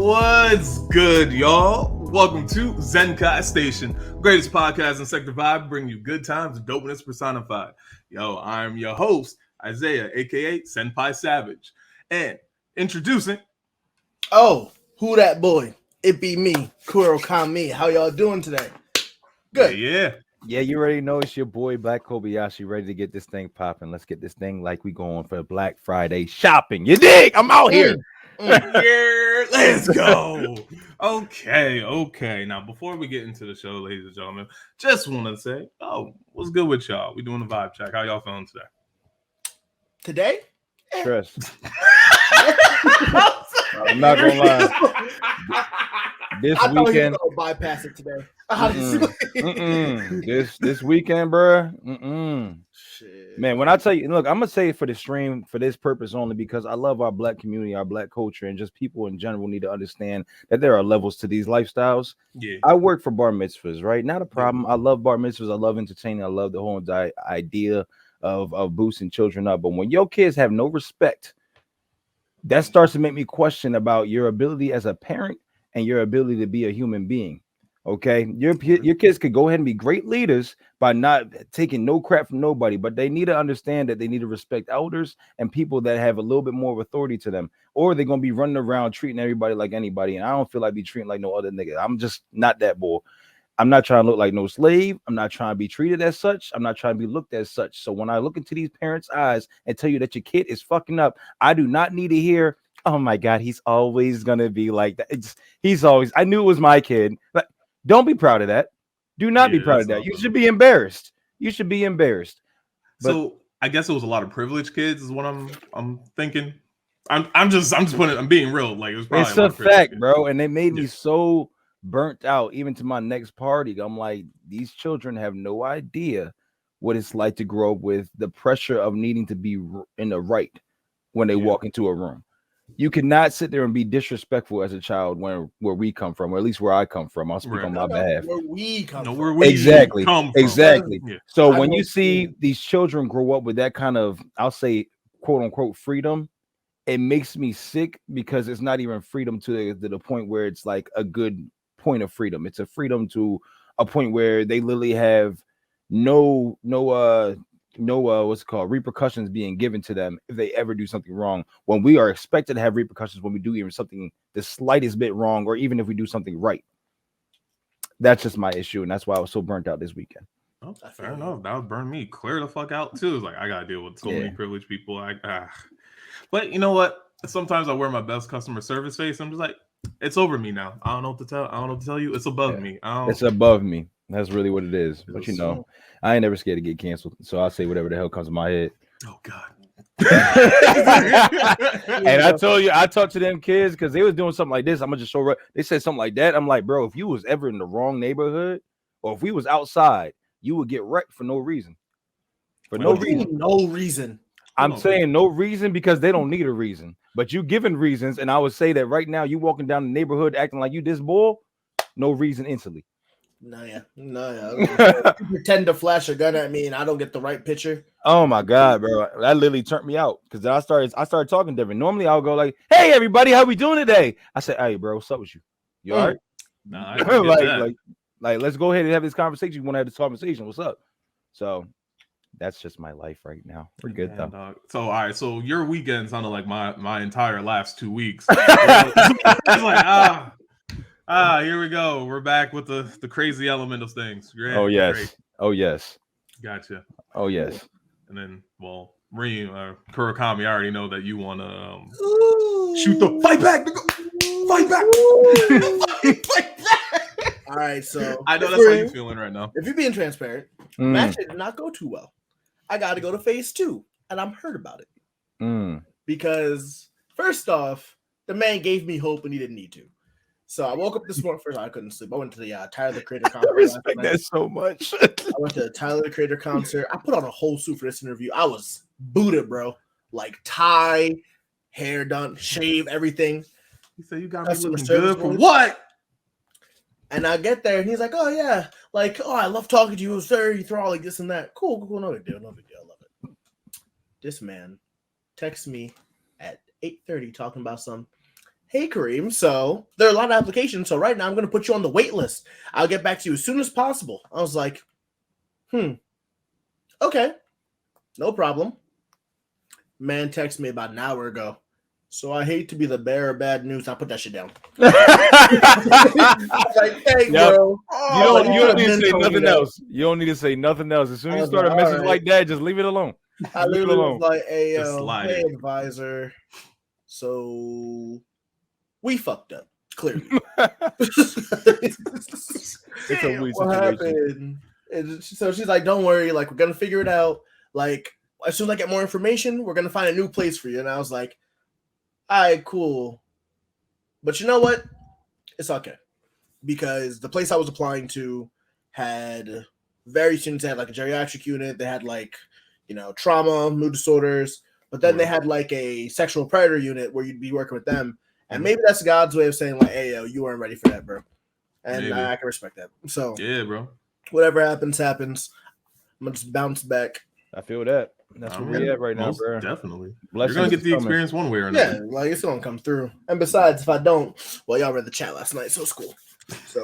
What's good, y'all? Welcome to Zenkai Station, greatest podcast in Sector 5, bringing you good times and dopeness personified. Yo, I'm your host, Isaiah, aka Senpai Savage. And introducing... Oh, who that boy? It be me, Kuro Kami. How y'all doing today? Good. Yeah, you already know it's your boy Black Kobayashi ready to get this thing popping. Let's get this thing like we going for Black Friday shopping. You dig? I'm out here. Yeah, let's go. Okay. Now, before we get into the show, ladies and gentlemen, just want to say, what's good with y'all? We doing a vibe check. How y'all feeling today? Today? Stress. I'm not gonna lie. This I thought weekend, he was gonna bypass it today. This weekend, bro. Shit. Man, when I tell you, look, I'm gonna say it for the stream for this purpose only because I love our Black community, our Black culture, and just people in general need to understand that there are levels to these lifestyles. Yeah, I work for bar mitzvahs, right? Not a problem. I love bar mitzvahs. I love entertaining. I love the whole idea of boosting children up. But when your kids have no respect, that starts to make me question about your ability as a parent and your ability to be a human being. Okay, your kids could go ahead and be great leaders by not taking no crap from nobody, but they need to understand that they need to respect elders and people that have a little bit more of authority to them, or they're gonna be running around treating everybody like anybody. And I don't feel like be treating like no other nigga. I'm just not that boy. I'm not trying to look like no slave. I'm not trying to be treated as such. I'm not trying to be looked as such. So when I look into these parents' eyes and tell you that your kid is fucking up, I do not need to hear, oh my God, he's always gonna be like that. He's always, I knew it was my kid. But don't be proud of that. Do not be proud of that. You should be embarrassed. You should be embarrassed. But, so I guess it was a lot of privileged kids, is what I'm thinking. I'm being real. Like it's a fact, bro. And they made me so burnt out, even to my next party. I'm like, these children have no idea what it's like to grow up with the pressure of needing to be in the right when they walk into a room. You cannot sit there and be disrespectful as a child where we come from, or at least where I come from. I'll speak on my behalf. Where we come from. Where we exactly. come from. Exactly. Yeah. So when you see these children grow up with that kind of, I'll say, quote unquote, freedom, it makes me sick because it's not even freedom to the point where it's like a good point of freedom. It's a freedom to a point where they literally have no what's it called, repercussions being given to them if they ever do something wrong, when we are expected to have repercussions when we do even something the slightest bit wrong, or even if we do something right. That's just my issue, and that's why I was so burnt out this weekend. Oh, fair enough. That would burn me clear the fuck out too. It's like I gotta deal with so many privileged people. But you know what? Sometimes I wear my best customer service face. I'm just like, it's over me now. I don't know what to tell. I don't know what to tell you. It's above me. It's above me. That's really what it is. But you know, I ain't never scared to get canceled. So I'll say whatever the hell comes to my head. Oh God. And I told you, I talked to them kids because they was doing something like this. I'm gonna just show. They said something like that. I'm like, bro, if you was ever in the wrong neighborhood, or if we was outside, you would get wrecked for no reason. For no reason. No reason. I'm saying no reason because they don't need a reason. But you giving reasons, and I would say that right now you walking down the neighborhood acting like you this bull, no reason instantly. No, yeah. Pretend to flash a gun at me and I don't get the right picture. Oh my God, bro. That literally turned me out because then I started talking different. Normally I'll go like, hey everybody, how we doing today? I said, hey bro, what's up with you? You all right? Nah, like let's go ahead and have this conversation. You want to have this conversation? What's up? So that's just my life right now. We're good though. So all right, so your weekend sounded like my entire last 2 weeks. It's like here we go. We're back with the crazy element of things. Great. Oh yes. Great. Oh yes. Gotcha. Oh yes. And then, well, Kurakami, I already know that you want to shoot the fight back. Fight back. Fight back. All right, so I know that's how you're feeling right now. If you're being transparent, match did not go too well. I got to go to phase 2, and I'm hurt about it. Because first off, the man gave me hope and he didn't need to. So I woke up this morning. First, I couldn't sleep. I went to the Tyler the Creator concert. I respect that so much. I went to the Tyler the Creator concert. I put on a whole suit for this interview. I was booted, bro. Like tie, hair done, shave, everything. He said, "You got me looking good for what?" And I get there, and he's like, "Oh yeah, like I love talking to you, sir. You throw all like this and that. Cool, no big deal, I love it." This man texts me at 8:30 talking about some. hey, Kareem, so there are a lot of applications. So right now I'm going to put you on the wait list. I'll get back to you as soon as possible. I was like, okay, no problem. Man texted me about an hour ago. So I hate to be the bearer of bad news. I put that shit down. Like, hey, bro. You don't need to say nothing else. You don't need to say nothing else. As soon as you start a message like that, just leave it alone. I literally was like, hey, hey, advisor. So we fucked up, clearly. It's a weird what situation. happened? So she's like, don't worry. Like, we're going to figure it out. Like, as soon as I get more information, we're going to find a new place for you. And I was like, all right, cool. But you know what? It's okay. Because the place I was applying to had very students. They had like a geriatric unit. They had like, trauma, mood disorders. But then they had like a sexual predator unit where you'd be working with them. And maybe that's God's way of saying like, hey, yo, you weren't ready for that, bro. And I can respect that. So yeah, bro. Whatever happens. I'm going to just bounce back. I feel that. That's where we're at right now, bro. Definitely. Blessings You're going to get the experience one way or another. Yeah, like it's going to come through. And besides, if I don't, well, y'all read the chat last night, so it's cool. So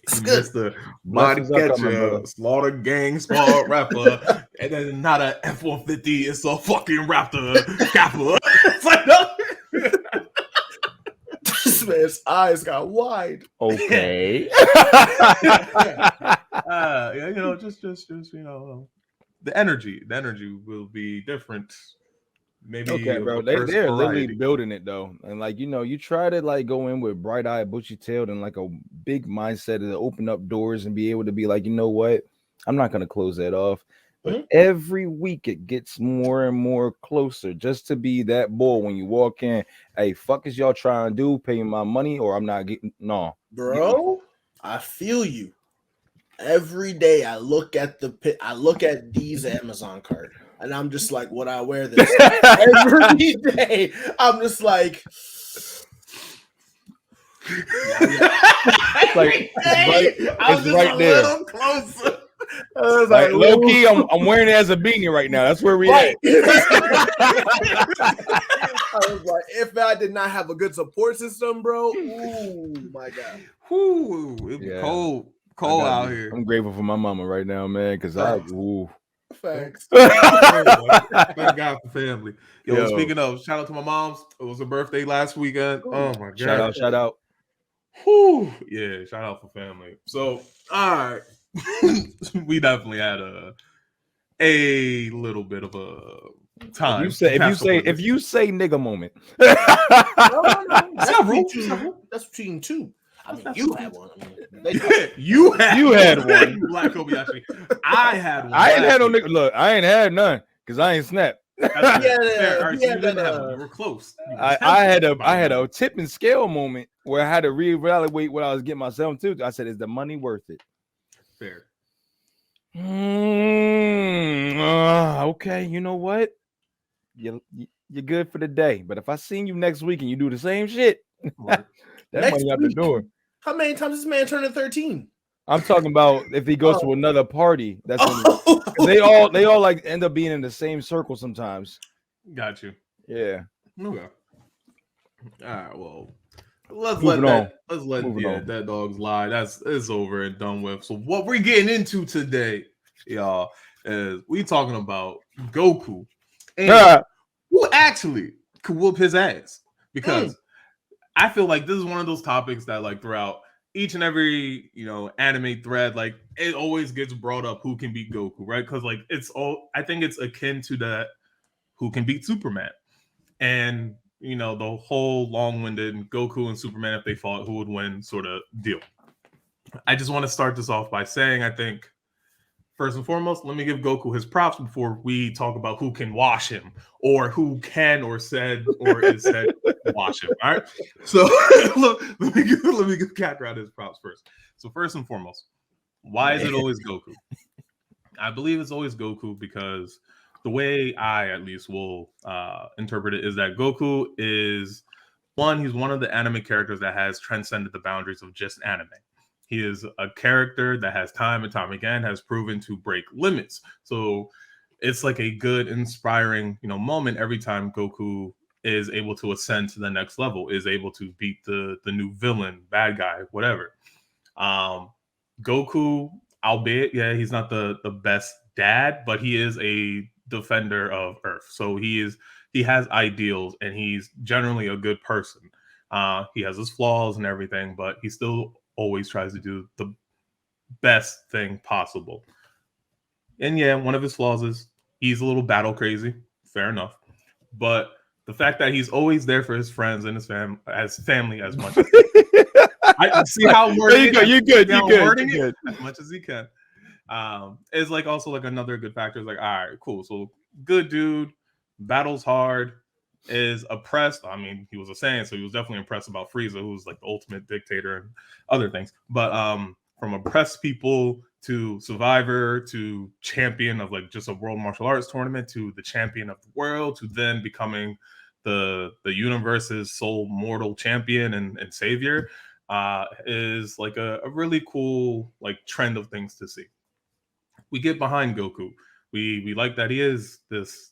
it's good. Mr. Body Catcher, Slaughter Gang, Small Rapper, and then not a F-150, it's a fucking Raptor Kappa. It's like, no. This man's eyes got wide. Okay. Just the energy will be different. Maybe okay, bro. They're literally building it though, and like you try to like go in with bright-eyed, bushy-tailed, and like a big mindset to open up doors and be able to be like, you know what, I'm not gonna close that off. But every week it gets more and more closer just to be that boy when you walk in. Hey, fuck is y'all trying to do? Paying my money or I'm not getting no, bro. I feel you. Every day I look at these Amazon card and I'm just like, would I wear this every day? I'm just like, it's right there. Closer. I was like, low key, I'm wearing it as a beanie right now. That's where we at. I was like, if I did not have a good support system, bro, ooh, my God. Ooh, it's cold out here. I'm grateful for my mama right now, man, because Thanks. Thank God for family. Yo, speaking of, shout out to my mom's. It was her birthday last weekend. Oh my God. Shout out. Whew. Yeah, shout out for family. So, all right. We definitely had a little bit of a time. If you say nigga moment. No. That's between two. I mean, you had one. You had one. Black Kobayashi. I had one. I ain't had no nigga. Look, I ain't had none because I ain't snapped. You were close. I had a tip and scale moment where I had to reevaluate what I was getting myself to. I said, is the money worth it? Fair. Okay, you know what? You're good for the day. But if I seen you next week and you do the same shit, that money out the door. How many times this man turned 13? I'm talking about if he goes to another party. That's they all like end up being in the same circle sometimes. Got you. Yeah. Okay. All right. Well, let's let that dog's lie. It's over and done with. So what we're getting into today, y'all, is we talking about Goku and who actually could whoop his ass. Because I feel like this is one of those topics that like throughout each and every anime thread, like it always gets brought up who can beat Goku, right? Because like I think it's akin to that who can beat Superman. And the whole long-winded Goku and Superman, if they fought, who would win sort of deal. I just want to start this off by saying, I think, first and foremost, let me give Goku his props before we talk about who can wash him or who can or is said wash him. All right. So look, let me give Kakarot his props first. So first and foremost, why is it always Goku? I believe it's always Goku because the way I at least will interpret it is that Goku is he's one of the anime characters that has transcended the boundaries of just anime. He is a character that has time and time again has proven to break limits. So it's like a good, inspiring, moment every time Goku is able to ascend to the next level, is able to beat the new villain, bad guy, whatever. Goku, albeit, yeah, he's not the best dad, but he is a defender of Earth. So he has ideals, and he's generally a good person. He has his flaws and everything, but he still always tries to do the best thing possible. And yeah, one of his flaws is he's a little battle crazy. Fair enough. But the fact that he's always there for his friends and his family as much as I see how wording you're good. as much as he can. Is like also like another good factor. Is like, all right, cool. So good dude, battles hard, is oppressed. I mean, he was a Saiyan, so he was definitely impressed about Frieza, who's like the ultimate dictator and other things. But from oppressed people to survivor to champion of like just a world martial arts tournament to the champion of the world to then becoming the universe's sole mortal champion and savior, is like a really cool like trend of things to see. We get behind Goku. We like that he is this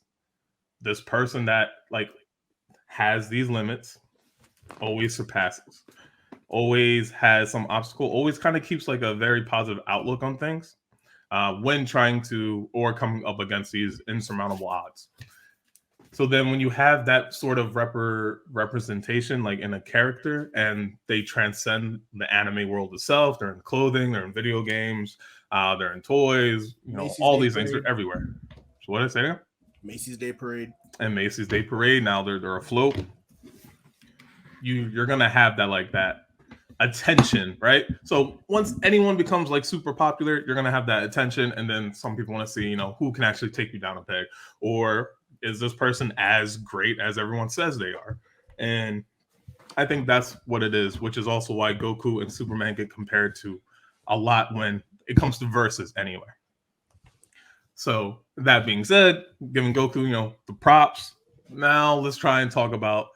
person that like has these limits, always surpasses, always has some obstacle, always kind of keeps like a very positive outlook on things when trying to or coming up against these insurmountable odds. So then when you have that sort of representation like in a character and they transcend the anime world itself, they're in clothing, they're in video games, they're in toys, Macy's all Day these things Parade. are everywhere. So what did I say again? Macy's Day Parade. And Macy's Day Parade, now they're afloat. You're gonna have that attention, right? So once anyone becomes like super popular, you're gonna have that attention, and then some people want to see, who can actually take you down a peg, or is this person as great as everyone says they are? And I think that's what it is, which is also why Goku and Superman get compared to a lot when it comes to versus anyway. So that being said, giving Goku, the props. Now let's try and talk about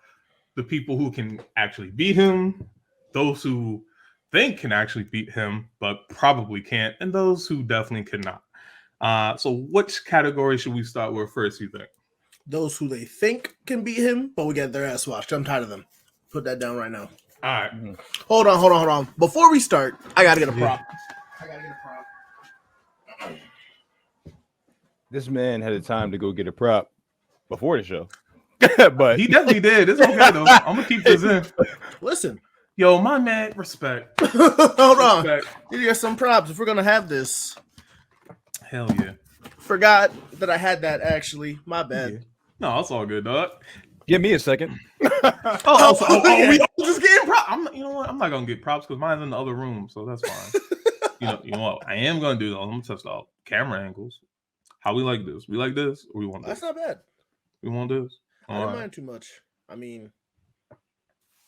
the people who can actually beat him, those who think can actually beat him, but probably can't, and those who definitely cannot. So which category should we start with first, you think? Those who they think can beat him, but we get their ass washed. I'm tired of them. Put that down right now. All right. Hold on. Before we start, I gotta get a prop. This man had a time to go get a prop before the show. But he definitely did. It's okay though. I'm gonna keep this in. Listen. Yo, my man, respect. Hold on. Need to get some props if we're gonna have this. Hell yeah. Forgot that I had that actually. My bad. Yeah. No, it's all good, dog. Give me a second. We all just getting props. You know what? I'm not gonna get props because mine's in the other room, so that's fine. You know what? I am gonna do though. I'm gonna test out camera angles. How we like this? We like this, or we want this? That's not bad. We want this. I don't mind too much. I mean,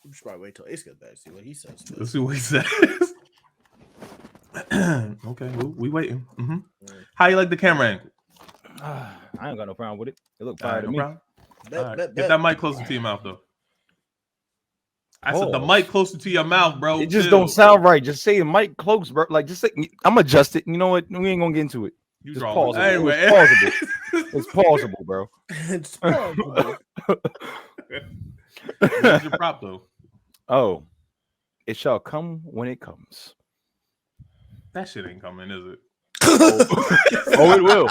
we should probably wait till Ace gets back. See what he says. Let's see what he says. Okay, we waiting. Mm-hmm. How you like the camera angle? I ain't got no problem with it. It looked fire to me. Get that mic closer to your mouth, though. I said the mic closer to your mouth, bro. It just don't sound right. Just say the mic close, bro. Like, just say, I'm adjust it. You know what? We ain't gonna get into it. You just pause. Anyway. It's plausible. It's plausible, bro. It's plausible. What's your prop, though? Oh, it shall come when it comes. That shit ain't coming, is it? Oh, it will.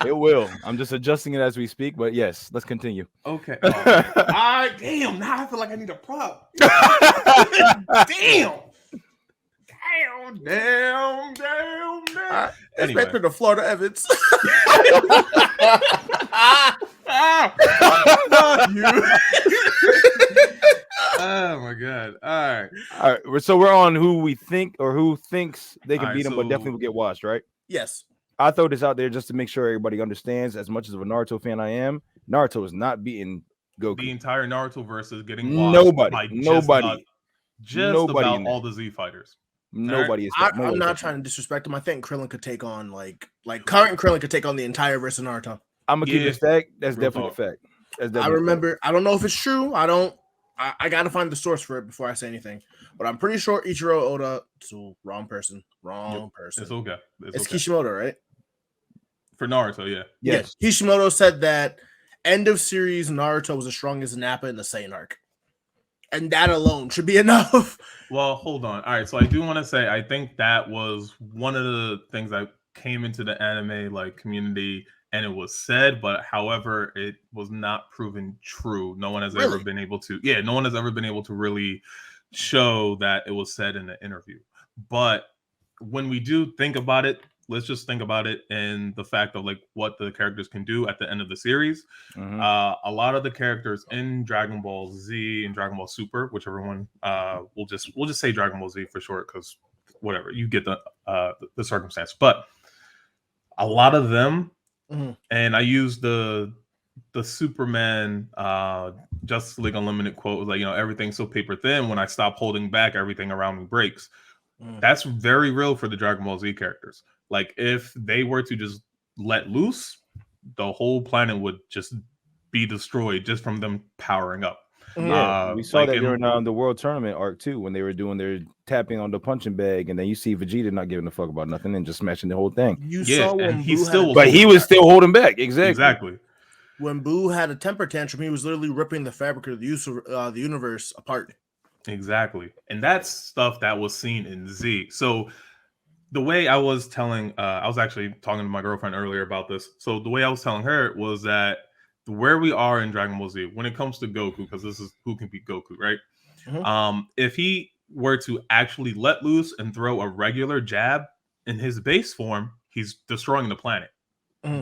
It will. I'm just adjusting it as we speak, but yes, let's continue. Okay. Damn. Now I feel like I need a prop. Damn. Anyway. Back to the Florida Evans. Fuck you. Oh my god. All right. So we're on who we think or who thinks they can All beat right, him, but definitely will get washed, right? Yes. I throw this out there just to make sure everybody understands. As much as of a Naruto fan I am, Naruto is not beating Goku. The entire Naruto verse is getting washed. Nobody. Just about all the Z fighters. Nobody is. I'm not trying to disrespect him. I think Krillin could take on like current Krillin could take on the entire verse of Naruto. I'm gonna keep it fact. That's definitely a fact. I remember. I don't know if it's true. I gotta find the source for it before I say anything. But I'm pretty sure Ichiro Oda. So wrong person. It's okay. It's okay. Kishimoto, right? For Naruto, yeah. Yes. Kishimoto said that end of series Naruto was as strong as Nappa in the Saiyan arc. And that alone should be enough. Well, hold on. All right, so I do want to say I think that was one of the things that came into the anime like community, and it was said, but however, it was not proven true. No one has ever been able to. Yeah, no one has ever been able to really show that it was said in the interview. But when we do think about it, let's just think about it in the fact of like what the characters can do at the end of the series. A lot of the characters in Dragon Ball Z and Dragon Ball Super, whichever one, we'll just say Dragon Ball Z for short, because whatever, you get the circumstance. But a lot of them, and I use the Superman Justice League Unlimited quote, like, everything's so paper thin. When I stop holding back, everything around me breaks. That's very real for the Dragon Ball Z characters. Like, if they were to just let loose, the whole planet would just be destroyed just from them powering up. Yeah, we saw that during the World Tournament arc too, when they were doing their tapping on the punching bag, and then you see Vegeta not giving a fuck about nothing and just smashing the whole thing. Saw when he still, but he was still holding back. Exactly. When Boo had a temper tantrum, he was literally ripping the fabric of the universe apart. Exactly, and that's stuff that was seen in Z. So the way I was telling, I was actually talking to my girlfriend earlier about this. So the way I was telling her was that where we are in Dragon Ball Z, when it comes to Goku, because this is Who Can Beat Goku, right? If he were to actually let loose and throw a regular jab in his base form, he's destroying the planet,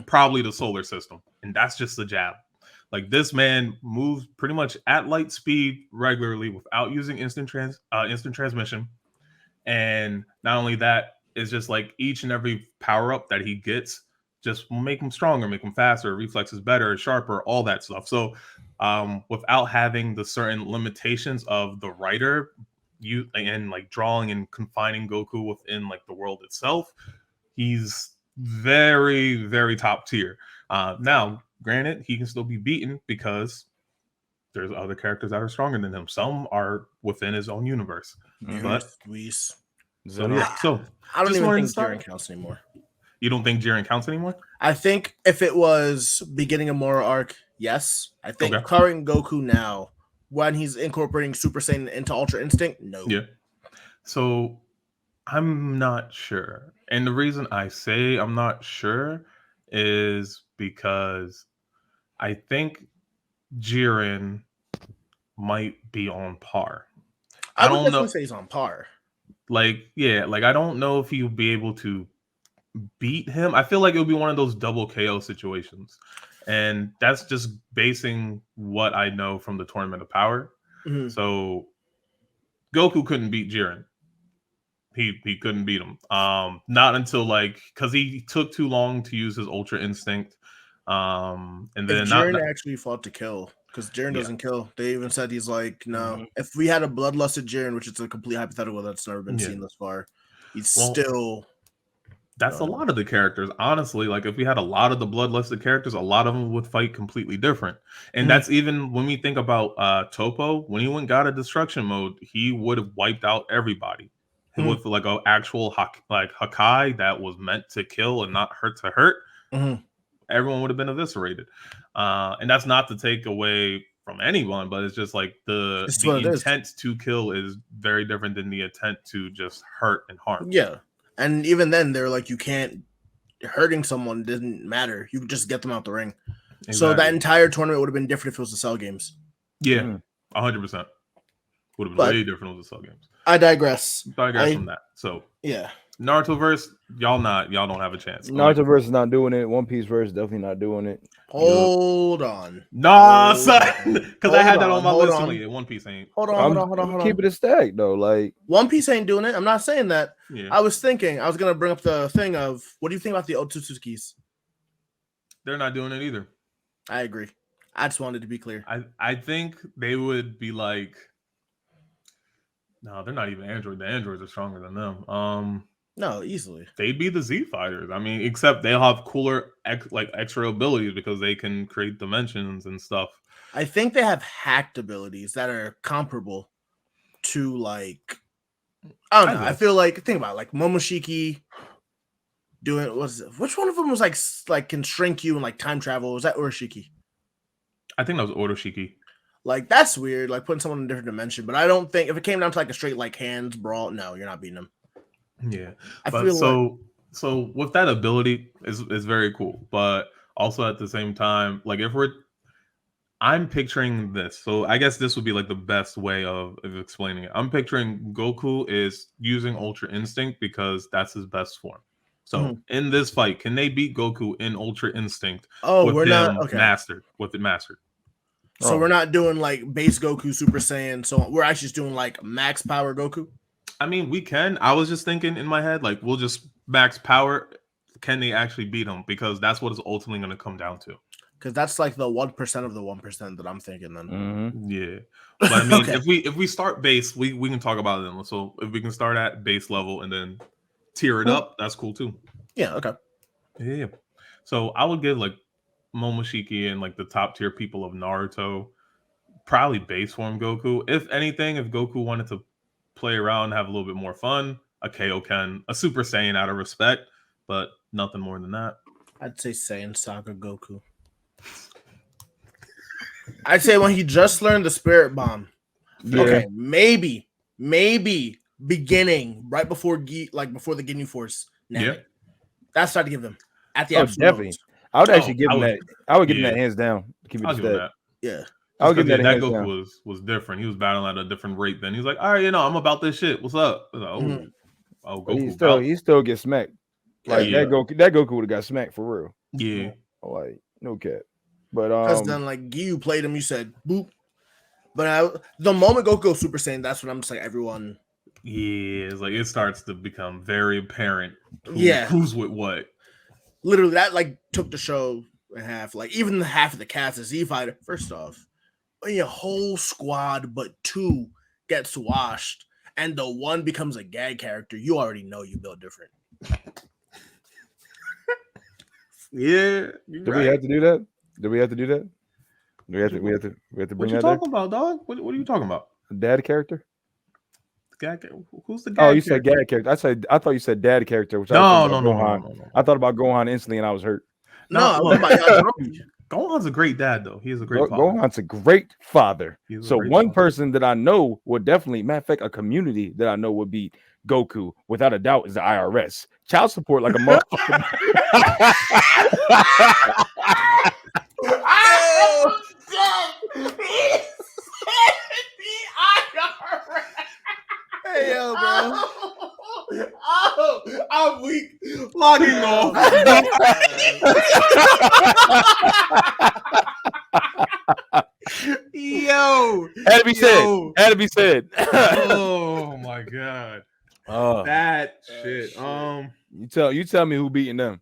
probably the solar system, and that's just the jab. Like, this man moves pretty much at light speed regularly without using instant transmission. And not only that, it's just like each and every power up that he gets just will make him stronger, make him faster, reflexes better, sharper, all that stuff. So without having the certain limitations of the writer, and like drawing and confining Goku within like the world itself, he's very, very top tier. Now, granted, he can still be beaten because there's other characters that are stronger than him. Some are within his own universe. But so I don't even think Jiren counts anymore. You don't think Jiren counts anymore? I think if it was beginning of Mora arc, yes. I think current Goku now, when he's incorporating Super Saiyan into Ultra Instinct, no. Yeah. So I'm not sure. And the reason I say I'm not sure is because I think Jiren might be on par. I don't definitely say he's on par. Like, yeah, like I don't know if he'll be able to beat him. I feel like it would be one of those double KO situations. And that's just basing what I know from the Tournament of Power. So Goku couldn't beat Jiren. He couldn't beat him. Not until because he took too long to use his Ultra Instinct. And then Jiren actually fought to kill, because Jiren doesn't kill. They even said he's like, no. If we had a bloodlusted Jiren, which is a complete hypothetical that's never been seen thus far, he's still. That's a lot of the characters, honestly. Like, if we had a lot of the bloodlusted characters, a lot of them would fight completely different. And that's even when we think about Topo. When he went God of Destruction mode, he would have wiped out everybody with like an actual Hakai that was meant to kill and not hurt to hurt. Everyone would have been eviscerated. And that's not to take away from anyone, but it's just like the intent to kill is very different than the intent to just hurt and harm. Yeah. And even then, they're like, you can't, hurting someone didn't matter. You could just get them out the ring. Exactly. So that entire tournament would have been different if it was the Cell games. Yeah, 100%. Would have been way different if it was the Cell games. I digress. From that. So, yeah. Narutoverse, y'all don't have a chance. Narutoverse is not doing it. One Piece verse definitely not doing it. Hold on. Nah, son. Because I had that on my list. One Piece ain't. Hold on. Keep it a stack though. Like, One Piece ain't doing it. I'm not saying that. Yeah. I was gonna bring up the thing of, what do you think about the Otsutsukis? They're not doing it either. I agree. I just wanted to be clear. I think they would be like, no, they're not even Android. The androids are stronger than them. No, easily. They'd be the Z fighters. I mean, except they'll have cooler extra abilities because they can create dimensions and stuff. I think they have hacked abilities that are comparable to like, I don't know. I feel like, think about it, like Momoshiki doing, which one of them was like can shrink you and like time travel? Was that Urashiki? I think that was Otoshiki. Like, that's weird, like putting someone in a different dimension. But I don't think if it came down to like a straight like hands brawl, no, you're not beating him. Yeah, I but feel like so with that ability is very cool, but also at the same time, like I'm picturing this. So I guess this would be like the best way of explaining it. I'm picturing Goku is using Ultra Instinct because that's his best form. So in this fight, can they beat Goku in Ultra Instinct with we're him not okay. mastered? So we're not doing like base Goku Super Saiyan. So we're actually just doing like max power Goku. I mean, we can. I was just thinking in my head, like we'll just max power. Can they actually beat him? Because that's what it's ultimately going to come down to. Because that's like the 1% of the 1% that I'm thinking. Then yeah, but I mean, if we start base, we can talk about it then. So if we can start at base level and then tier it up, that's cool too. Yeah. Okay. Yeah. So I would give like Momoshiki and like the top tier people of Naruto probably base form Goku. If anything, if Goku wanted to play around and have a little bit more fun, a Kaioken, a Super Saiyan out of respect, but nothing more than that. I'd say Saiyan Saga Goku. I'd say when he just learned the Spirit Bomb. Yeah. Okay, maybe beginning right before before the Ginyu Force. Yeah, that's what I'd give him at the definitely. Notes. I would actually give him that. I would give him that hands down. Keep it I'll give him that. Yeah. I would give him that Goku was different. He was battling at a different rate then. He was like, all right, I'm about this shit. What's up? Like, Goku. He still gets smacked. Like that Goku would have got smacked for real. Yeah. Like, no cap. But because then like Gyu played him, you said boop. But the moment Goku goes Super Saiyan, that's when I'm just like everyone. Yeah, it's like it starts to become very apparent. Who's with what? Literally, that like took the show in half. Like even the half of the cast of Z Fighter. First off, a whole squad, but 2 gets washed, and the 1 becomes a gag character. You already know you built different. Yeah. Did we have to do that? We have to bring that. What you talking about, dog? What are you talking about? Dad character? Who's the gag? Oh, you said gag character. I thought you said dad character. Which no. I thought about Gohan instantly, and I was hurt. Gohan's a great dad, though. He is a great father. Gohan's a great father. So one person that I know would definitely, matter of fact, a community that I know would be Goku, without a doubt, is the IRS. Child support like a motherfucker. Hey, yo, bro. I'm weak. Logging off. Yo. Had to be said. Oh, my God. That shit. You tell me who beating them.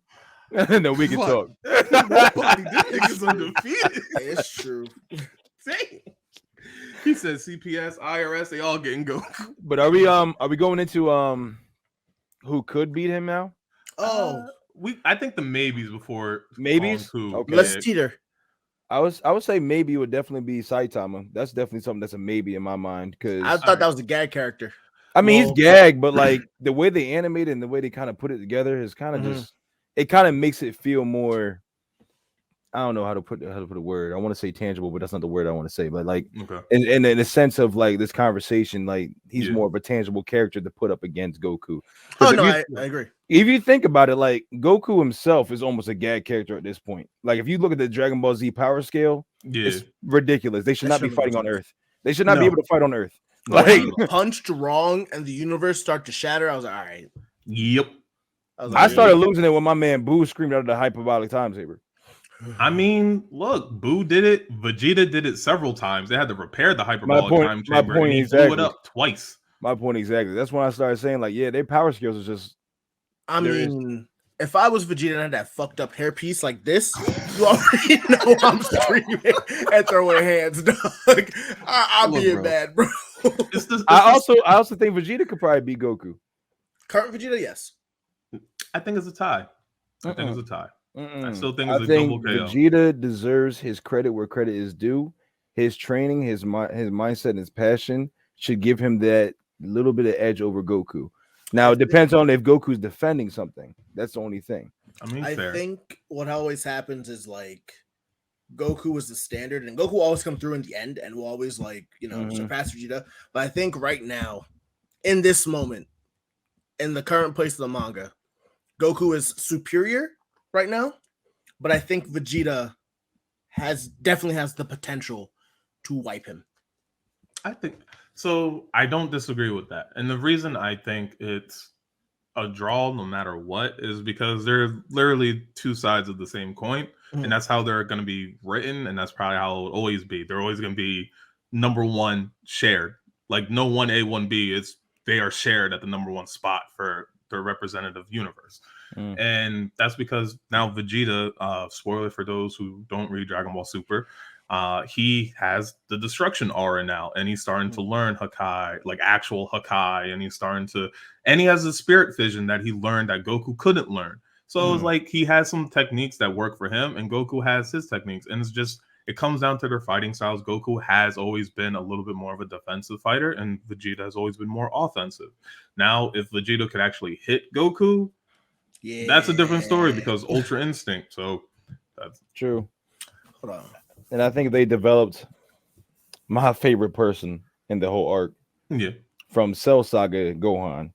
And then we can talk. Nobody. This nigga's undefeated. It's true. Dang. He said CPS, IRS, they all getting Goku. But are we going into who could beat him now? I think the maybes before maybes. Okay. Let's teeter. I would say maybe it would definitely be Saitama. That's definitely something that's a maybe in my mind because I thought that was a gag character. I mean, he's gag, but like the way they animated and the way they kind of put it together is kind of just it kind of makes it feel more. I don't know how to put a word. I want to say tangible, but that's not the word I want to say. But like, in the sense of like this conversation, like he's more of a tangible character to put up against Goku. Oh no, I agree. If you think about it, like Goku himself is almost a gag character at this point. Like if you look at the Dragon Ball Z power scale, it's ridiculous. They should not be fighting on Earth. They should not be able to fight on Earth. Like punched wrong and the universe started to shatter. I was like, all right. Yep. I started losing it when my man Boo screamed out of the hyperbolic time saber. I mean, look, Boo did it. Vegeta did it several times. They had to repair the hyperbolic time chamber. And he blew it up twice. My point exactly. That's when I started saying, like, yeah, their power skills are just. I mean, if I was Vegeta and I had that fucked up hairpiece like this, you already know I'm screaming and throwing hands, dog. I'm being bad, bro. I also think Vegeta could probably beat Goku. Current Vegeta, yes. I think it's a tie. I think it's a tie. I still think it's a double KO. Vegeta deserves his credit where credit is due. His training, his mindset, and his passion should give him that little bit of edge over Goku. Now, it depends on if Goku's defending something. That's the only thing. I mean, I think what always happens is like Goku was the standard, and Goku always come through in the end and will always surpass Vegeta. But I think right now, in this moment, in the current place of the manga, Goku is superior right now, but I think Vegeta definitely has the potential to wipe him. I think so. I don't disagree with that, and the reason I think it's a draw no matter what is because they're literally two sides of the same coin, and that's how they're going to be written, and that's probably how it'll always be. They're always going to be number one shared, like no 1A 1B. They are shared at the number one spot for their representative universe. And that's because now Vegeta, spoiler for those who don't read Dragon Ball Super, he has the destruction aura now, and he's starting to learn Hakai, like actual Hakai, and he has a spirit vision that he learned that Goku couldn't learn. So it's like he has some techniques that work for him, and Goku has his techniques, and it comes down to their fighting styles. Goku has always been a little bit more of a defensive fighter, and Vegeta has always been more offensive. Now, if Vegeta could actually hit Goku, that's a different story because Ultra Instinct. So that's true. Hold on. And I think they developed my favorite person in the whole arc. Yeah. From Cell Saga Gohan.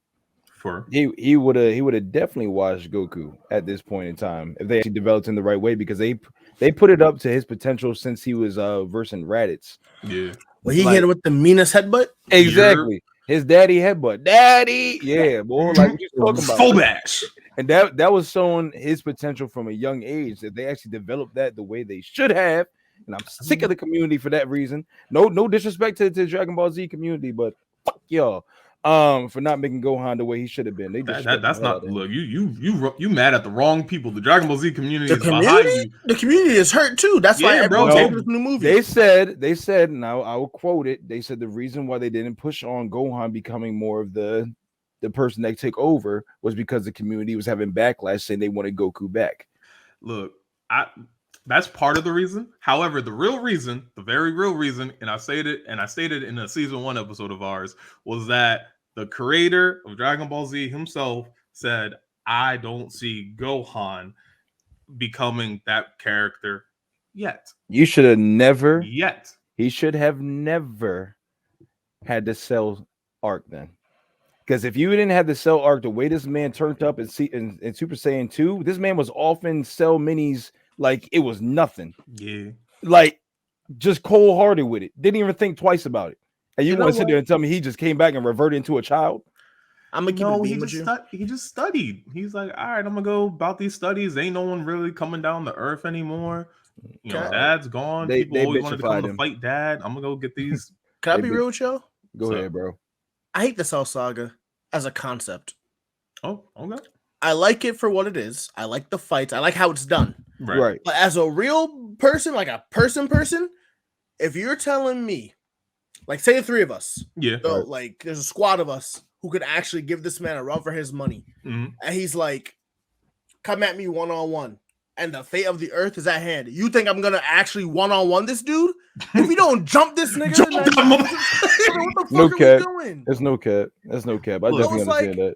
He would have definitely watched Goku at this point in time if they actually developed him the right way, because they put it up to his potential since he was versing Raditz. Yeah. Well, he hit it with the meanest headbutt. Exactly. His daddy headbutt. Daddy. Yeah, boy. Like what you talking about. Full bash. And that was showing his potential from a young age, that they actually developed that the way they should have. And I'm sick of the community for that reason. No disrespect to the Dragon Ball Z community, but fuck y'all for not making Gohan the way he should have been. That's not look. You mad at the wrong people. The Dragon Ball Z community is behind you. The community is hurt too. That's why everyone's taking this new movie. They said, and I will quote it. They said the reason why they didn't push on Gohan becoming more of the person that took over was because the community was having backlash saying they wanted Goku back. Look, that's part of the reason. However, the real reason, the very real reason, and I stated in a season 1 episode of ours, was that the creator of Dragon Ball Z himself said, I don't see Gohan becoming that character yet. You should have never yet. He should have never had the Cell arc then. Because if you didn't have the Cell arc, the way this man turned up in Super Saiyan 2, this man was often Cell minis like it was nothing. Yeah. Like just cold-hearted with it. Didn't even think twice about it. And you want to sit there and tell me he just came back and reverted into a child? I'm gonna keep it being with you. He just studied. He's like, all right, I'm gonna go about these studies. Ain't no one really coming down the earth anymore. You know, Dad's gone. People always wanted to come to fight Dad. I'm gonna go get these. Can I be real with you? Go ahead, bro. I hate the Cell Saga as a concept. Oh, okay. I like it for what it is. I like the fights. I like how it's done. Right. But as a real person, like a person, if you're telling me, like, say the three of us, so, like, there's a squad of us who could actually give this man a run for his money, and he's like, come at me one-on-one, and the fate of the earth is at hand. You think I'm gonna actually one-on-one this dude? If we don't jump this nigga, what the fuck are we doing? There's no cap. That's no cap. I definitely understand that.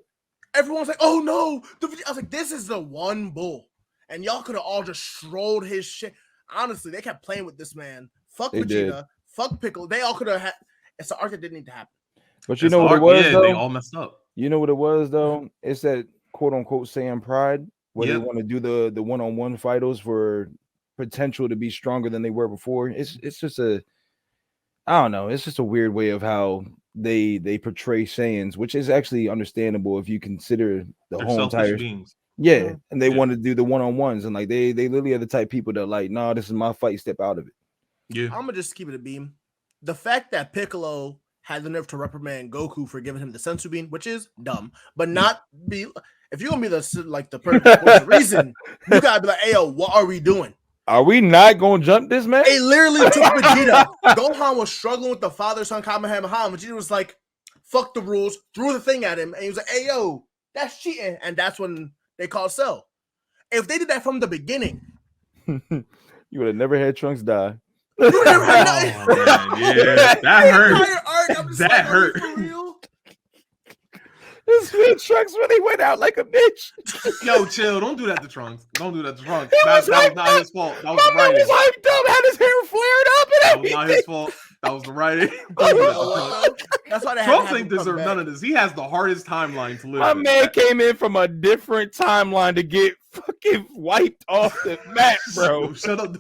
Everyone's like, oh no. I was like, this is the one bull. And y'all could have all just strolled his shit. Honestly, they kept playing with this man. Fuck Vegeta. Fuck Piccolo. They all could have had. It's an arc that didn't need to happen. But you know what it was, though? They all messed up. You know what it was, though? It's that quote-unquote Saiyan pride, where they want to do the one-on-one fighters for potential to be stronger than they were before. It's just I don't know. It's just a weird way of how they portray Saiyans, which is actually understandable if you consider the whole entire beings. Yeah, and they want to do the one-on-ones, and like they literally are the type of people that like, nah, this is my fight, step out of it. Yeah, I'm gonna just keep it a beam. The fact that Piccolo had the nerve to reprimand Goku for giving him the sensu bean, which is dumb, but not be. If you're gonna be the reason, you gotta be like, hey, yo, what are we doing? Are we not gonna jump this man? It literally took Vegeta. Gohan was struggling with the father-son Kamehameha, and Vegeta was like, fuck the rules, threw the thing at him, and he was like, hey, yo, that's cheating. And that's when they called Cell. If they did that from the beginning, you would have never had Trunks die. Yeah, that hurt. That hurt. this man Trunks really went out like a bitch. Yo, chill. Don't do that to Trunks. Don't do that to Trunks. That was not his fault. That was the My man writing. was hyped up, had his hair flared up and That was everything. not his fault. That was the writing. Don't do that to Trunks. That's why they Trunks ain't deserve none of this. He has the hardest timeline to live. My in. man came in from a different timeline to get fucking wiped off the map, bro. Shut up.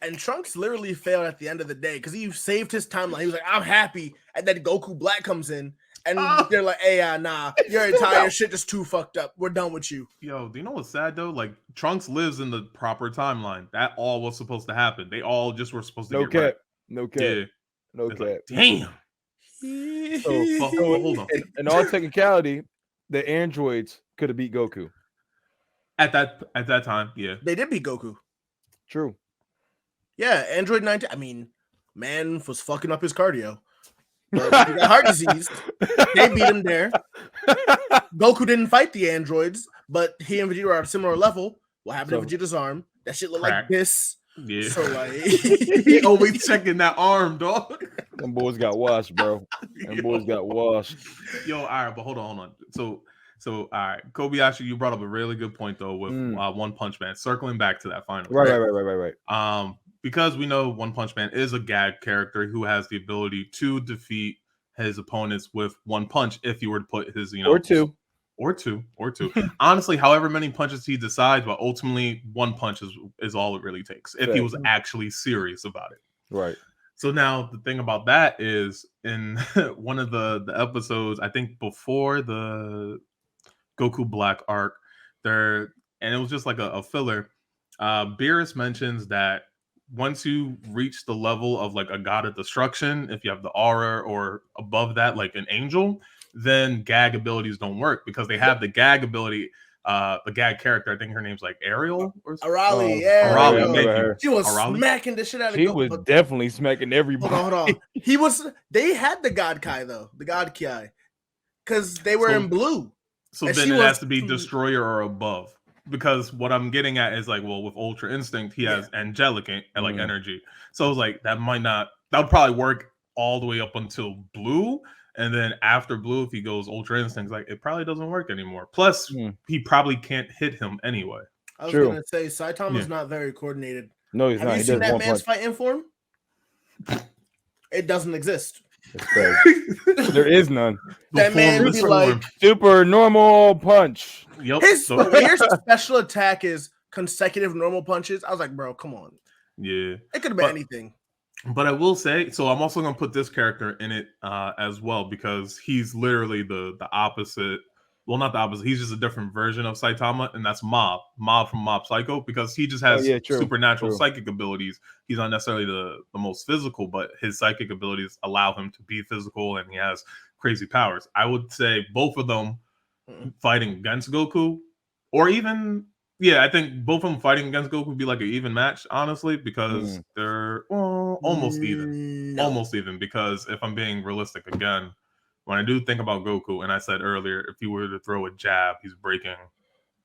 And Trunks literally failed at the end of the day because he saved his timeline. He was like, I'm happy. And then Goku Black comes in. And they're like, hey, nah, your entire shit is too fucked up. We're done with you. Yo, do you know what's sad though? Like Trunks lives in the proper timeline. That all was supposed to happen. They all just were supposed to No get cap. right. No cap. Yeah. No It's cap. like, damn. So hold on. In all technicality, the androids could have beat Goku. At that time, yeah. They did beat Goku. True. Yeah, Android 19. I mean, man was fucking up his cardio. But he got heart disease. They beat him there. Goku didn't fight the androids, but he and Vegeta are at a similar level. What happened to Vegeta's arm? That shit looked like this. Yeah. So like he always checking that arm, dog. Them boys got washed, bro. Them boys got washed. Yo, all right, but hold on. So all right, Kobayashi, you brought up a really good point though with One Punch Man. Circling back to that final. Right. Because we know One Punch Man is a gag character who has the ability to defeat his opponents with one punch if he were to put his, or two. Honestly, however many punches he decides, but ultimately one punch is all it really takes if he was actually serious about it. Right. So now the thing about that is in one of the episodes, I think before the Goku Black arc, and it was just like a filler. Beerus mentions that once you reach the level of like a god of destruction, if you have the aura or above that, like an angel, then gag abilities don't work because they have the gag ability. The gag character, I think her name's like Ariel or something. Arali, Arali, she was smacking the shit out of She Goku. was definitely smacking everybody. Hold on. They had the God Kai though, the God Kai, because they were in blue. So then it has to be Destroyer or above. Because what I'm getting at is like, well, with Ultra Instinct, he has angelic and like energy. So I was like, that would probably work all the way up until blue. And then after blue, if he goes Ultra Instinct, like it probably doesn't work anymore. Plus, he probably can't hit him anyway. I was gonna say Saitama's not very coordinated. No, he's not. Have you seen that man's fighting form? It doesn't exist. There is none. That man would be like super normal punch. Yep. His special attack is consecutive normal punches. I was like, bro, come on. Yeah. It could have been anything. But I will say, so I'm also going to put this character in it as well because he's literally the opposite. Well, not the opposite. He's just a different version of Saitama, and that's Mob from Mob Psycho, because he just has supernatural psychic abilities. He's not necessarily the most physical, but his psychic abilities allow him to be physical, and he has crazy powers. I would say both of them fighting against Goku, or even, I think both of them fighting against Goku would be like an even match, honestly, because they're almost even. Almost even, because if I'm being realistic again, when I do think about Goku, and I said earlier, if he were to throw a jab, he's breaking.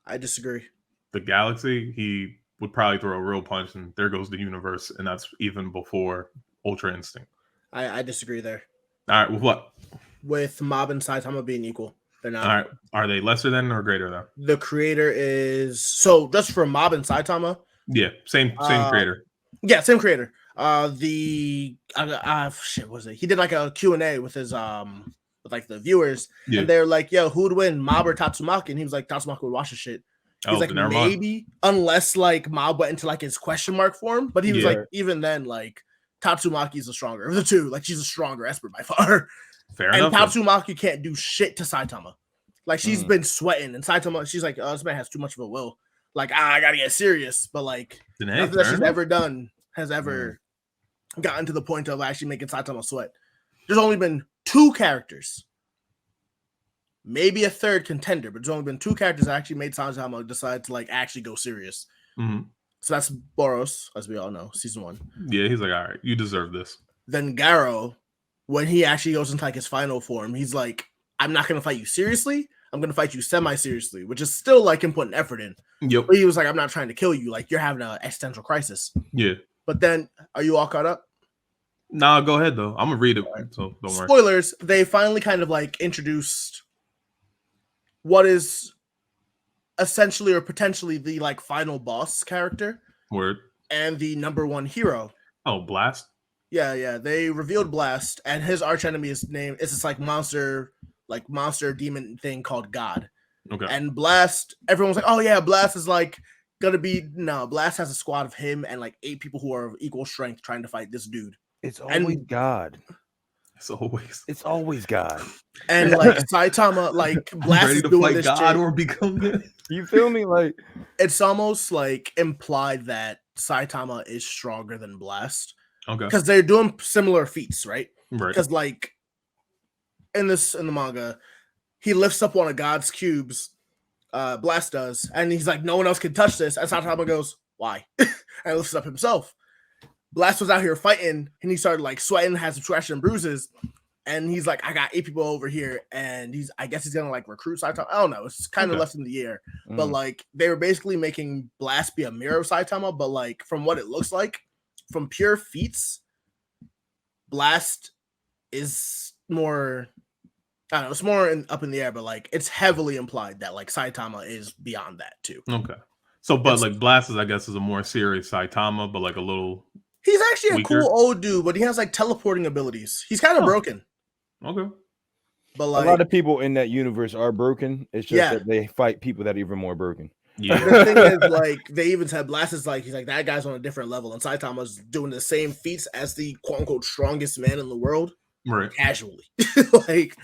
I disagree. The galaxy, he would probably throw a real punch, and there goes the universe, and that's even before Ultra Instinct. I disagree there. All right, with what? With Mob and Saitama being equal. They're not. All right, are they lesser than or greater than? The creator is just for Mob and Saitama. Yeah, same creator. Yeah, same creator. Shit, was it? He did like a Q&A with his with like the viewers, and they're like, "Yo, who would win, Mob or Tatsumaki?" And he was like, "Tatsumaki would watch the shit." He's like, maybe, unless like Mob went into like his question mark form, but he was like, even then, like Tatsumaki's the stronger of the two. Like she's a stronger Esper by far. Fair enough. And Tatsumaki can't do shit to Saitama. Like she's been sweating, and Saitama, she's like, "Oh, this man has too much of a will. Like, I gotta get serious." But like, nothing that she's ever done has ever gotten to the point of actually making Saitama sweat. There's only been 2 characters, maybe a third contender, but there's only been 2 characters that actually made Saitama decide to like actually go serious. So that's Boros, as we all know, season 1. Yeah, he's like, all right, you deserve this. Then Garo, when he actually goes into like his final form, he's like, I'm not gonna fight you seriously. I'm gonna fight you semi-seriously, which is still like him putting effort in. Yep. But he was like, I'm not trying to kill you. Like you're having an existential crisis. Yeah. But then, are you all caught up? Nah, go ahead though. I'm gonna read it, so don't worry. Spoilers, they finally kind of like introduced what is essentially or potentially the like final boss character. Word. And the #1 hero. Oh, Blast. Yeah. They revealed Blast, and his archenemy is named. It's this like monster demon thing called God. Okay. And Blast, everyone's like, oh yeah, Blast is like gonna be Blast has a squad of him and like 8 people who are of equal strength trying to fight this dude. It's always God. It's always God. And like Saitama, like Blast ready is to doing fight this God shit. or become it. You feel me? Like it's almost like implied that Saitama is stronger than Blast. Okay. Because they're doing similar feats, right? Right. Because like in the manga, he lifts up one of God's cubes, Blast does, and he's like, no one else can touch this. And Saitama goes, why? And lifts up himself. Blast was out here fighting, and he started like sweating, has some scratches and bruises, and he's like, I got 8 people over here, and I guess he's gonna like recruit Saitama. I don't know, it's kind of left in the air. But like they were basically making Blast be a mirror of Saitama, but like from what it looks like, from pure feats, Blast is more, I don't know, it's more up in the air, but like it's heavily implied that like Saitama is beyond that too. Okay. So, but like Blast is, I guess, is a more serious Saitama, but like a little. He's actually weaker. A cool old dude, but he has like teleporting abilities. He's kind of broken. Okay. But like a lot of people in that universe are broken. It's just that they fight people that are even more broken. Yeah. The thing is, like, they even said Blast is like, he's like, that guy's on a different level, and Saitama's doing the same feats as the quote unquote strongest man in the world, right? Casually. Like,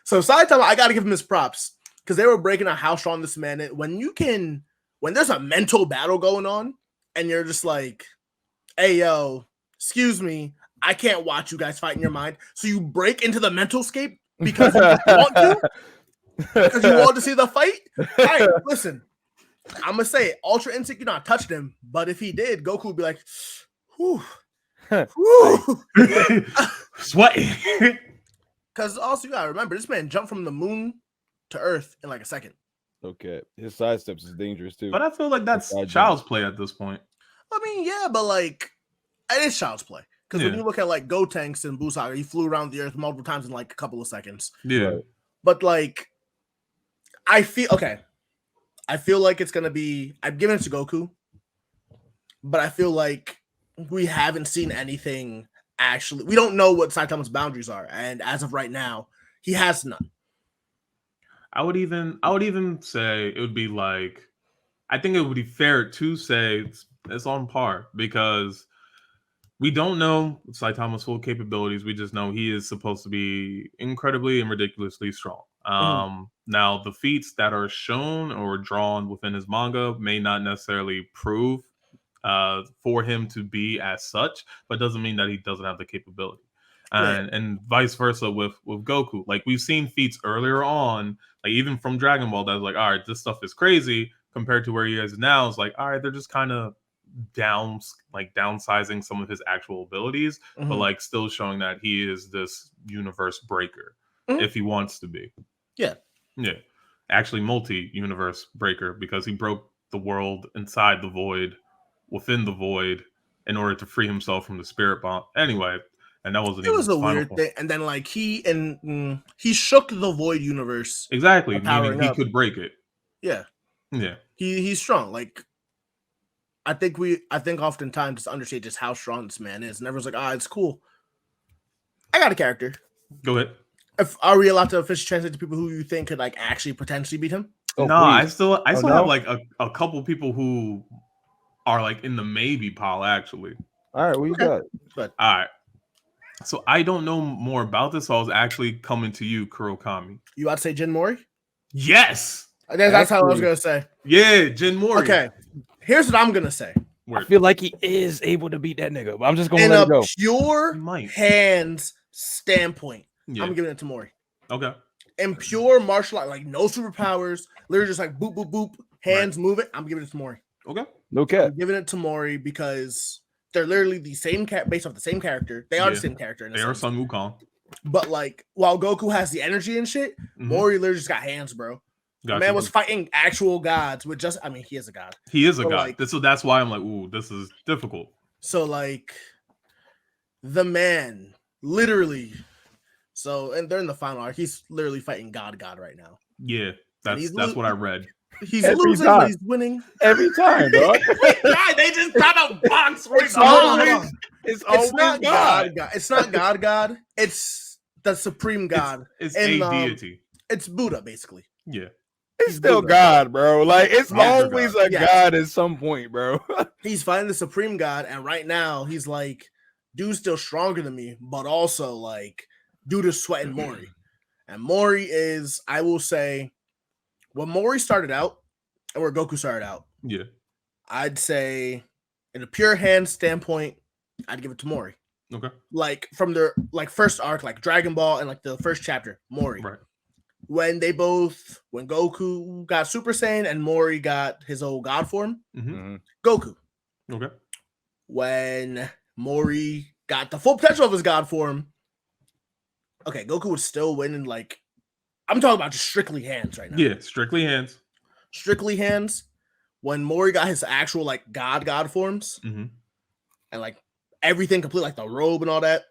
so Saitama, I gotta give him his props because they were breaking out how strong this man is. When there's a mental battle going on, and you're just like, hey yo, excuse me, I can't watch you guys fight in your mind. So you break into the mental scape because you just want to? Because you want to see the fight? All right, listen. I'm gonna say Ultra Instinct, you're not touching him, but if he did, Goku would be like, whew. Sweating. Because also you gotta remember, this man jumped from the moon to Earth in like a second. Okay, his sidesteps is dangerous too. But I feel like that's child's play at this point. I mean, yeah, but like it is child's play. Because when you look at like Gotenks and Busaga, he flew around the Earth multiple times in like a couple of seconds. Yeah. Right. But like, I feel like it's gonna be. I'm giving it to Goku, but I feel like we haven't seen anything actually. We don't know what Saitama's boundaries are, and as of right now, he has none. I would even say it would be like, I think it would be fair to say it's on par because we don't know Saitama's full capabilities. We just know he is supposed to be incredibly and ridiculously strong. Now, the feats that are shown or drawn within his manga may not necessarily prove for him to be as such, but doesn't mean that he doesn't have the capability. And vice versa with Goku. Like, we've seen feats earlier on, like even from Dragon Ball, that's like, all right, this stuff is crazy compared to where he is now. It's like, all right, they're just kind of downsizing some of his actual abilities, but like still showing that he is this universe breaker if he wants to be. Yeah. Actually, multi-universe breaker, because he broke the world inside the void, within the void, in order to free himself from the spirit bomb. Anyway. And that wasn't. It was a weird thing, and then like he shook the void universe. Exactly, meaning he could break it. Yeah. He's strong. Like, I think oftentimes it's understated just how strong this man is, and everyone's like, it's cool. I got a character. Go ahead. Are we allowed to officially translate to people who you think could like actually potentially beat him? No, I still have like a couple people who are like in the maybe pile actually. All right, what you got? All right. So I don't know more about this. So I was actually coming to you, Kurokami. You about to say Jin Mori? Yes. That's how I was going to say. Yeah, Jin Mori. Okay. Here's what I'm going to say. I feel like he is able to beat that nigga, but I'm just going to let it go. In a pure hands standpoint, I'm giving it to Mori. Okay. In pure martial art, like no superpowers, literally just like boop, boop, boop, hands moving, I'm giving it to Mori. Okay. No cap. I'm giving it to Mori because they're literally the same based off the same character. They are the same character. They are Sun Wukong. But like, while Goku has the energy and shit, Mori literally just got hands, bro. The man was fighting actual gods with just, I mean, he is a god. He is a god. So that's why I'm like, ooh, this is difficult. So like, the man literally, and they're in the final arc. He's literally fighting God right now. Yeah. That's what I read. He's losing, but he's winning every time, dog. God, they just try to box right It's not God. It's not God. It's the supreme God. It's a deity. It's Buddha, basically. Yeah. It's still Buddha. God, bro. Like, it's always God. a God at some point, bro. He's fighting the supreme God, and right now he's like, dude's still stronger than me, but also like, dude is sweating Mori. And Mori is, I will say, when Mori started out and where Goku started out, yeah, I'd say in a pure hand standpoint, I'd give it to Mori. Okay. Like from their like first arc, like Dragon Ball and like the first chapter, Mori. Right. When Goku got Super Saiyan and Mori got his old God form, Goku. Okay. When Mori got the full potential of his God form, okay, Goku would still win in like, I'm talking about just strictly hands right now. Yeah, strictly hands. Strictly hands. When Mori got his actual like God forms and like everything complete, like the robe and all that,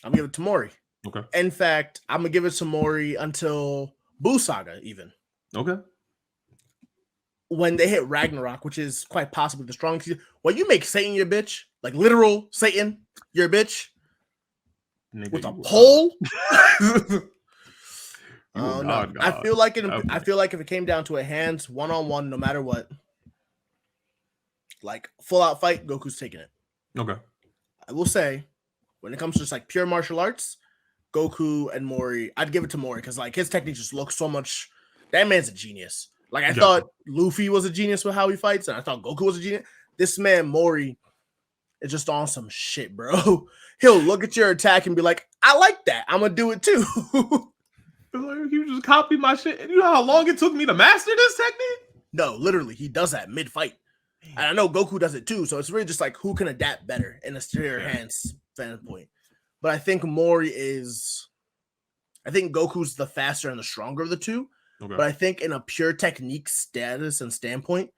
I'm giving it to Mori. Okay. In fact, I'm gonna give it to Mori until Buu Saga, even. Okay. When they hit Ragnarok, which is quite possibly the strongest. When you make Satan your bitch, like literal Satan your bitch, nigga, with a pole. No. I feel like if it came down to a hands 1-on-1, no matter what, like full out fight, Goku's taking it. Okay. I will say, when it comes to just like pure martial arts, Goku and Mori, I'd give it to Mori because like his technique just looks so much. That man's a genius. Like I thought Luffy was a genius with how he fights, and I thought Goku was a genius. This man Mori is just on some shit, bro. He'll look at your attack and be like, "I like that. I'm gonna do it too." You just copy my shit. You know how long it took me to master this technique? No, literally, he does that mid-fight. And I know Goku does it too, so it's really just like who can adapt better in a steer hands standpoint. But I think I think Goku's the faster and the stronger of the two. Okay. But I think in a pure technique status and standpoint,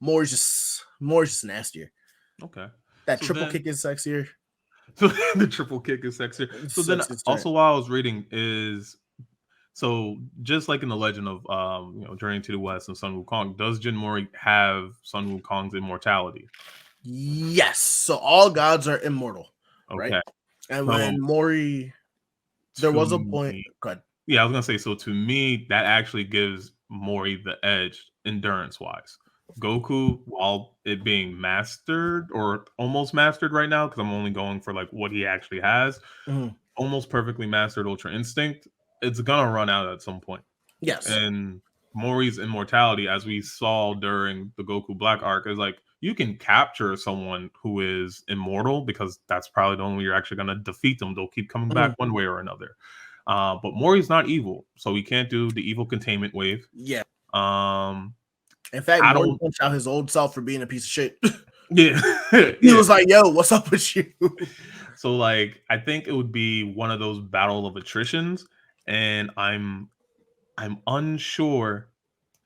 Mori's just nastier. Okay. That triple kick is sexier. So the triple kick is sexier. So then also while I was reading is, so just like in the legend of Journey to the West and Sun Wukong, does Jin Mori have Sun Wukong's immortality? Yes. So all gods are immortal. Okay. Right? And when Mori, there was a point. Go ahead. Yeah, I was gonna say, so to me, that actually gives Mori the edge endurance-wise. Goku, while it being mastered or almost mastered right now, because I'm only going for like what he actually has, almost perfectly mastered Ultra Instinct, it's gonna run out at some point. Yes. And Mori's immortality, as we saw during the Goku Black arc, is like you can capture someone who is immortal because that's probably the only way you're actually gonna defeat them. They'll keep coming back one way or another. But Mori's not evil, so he can't do the evil containment wave. Yeah. In fact, Mori punched out his old self for being a piece of shit. Yeah. He was like, "Yo, what's up with you?" So, like, I think it would be one of those battle of attritions, and I'm unsure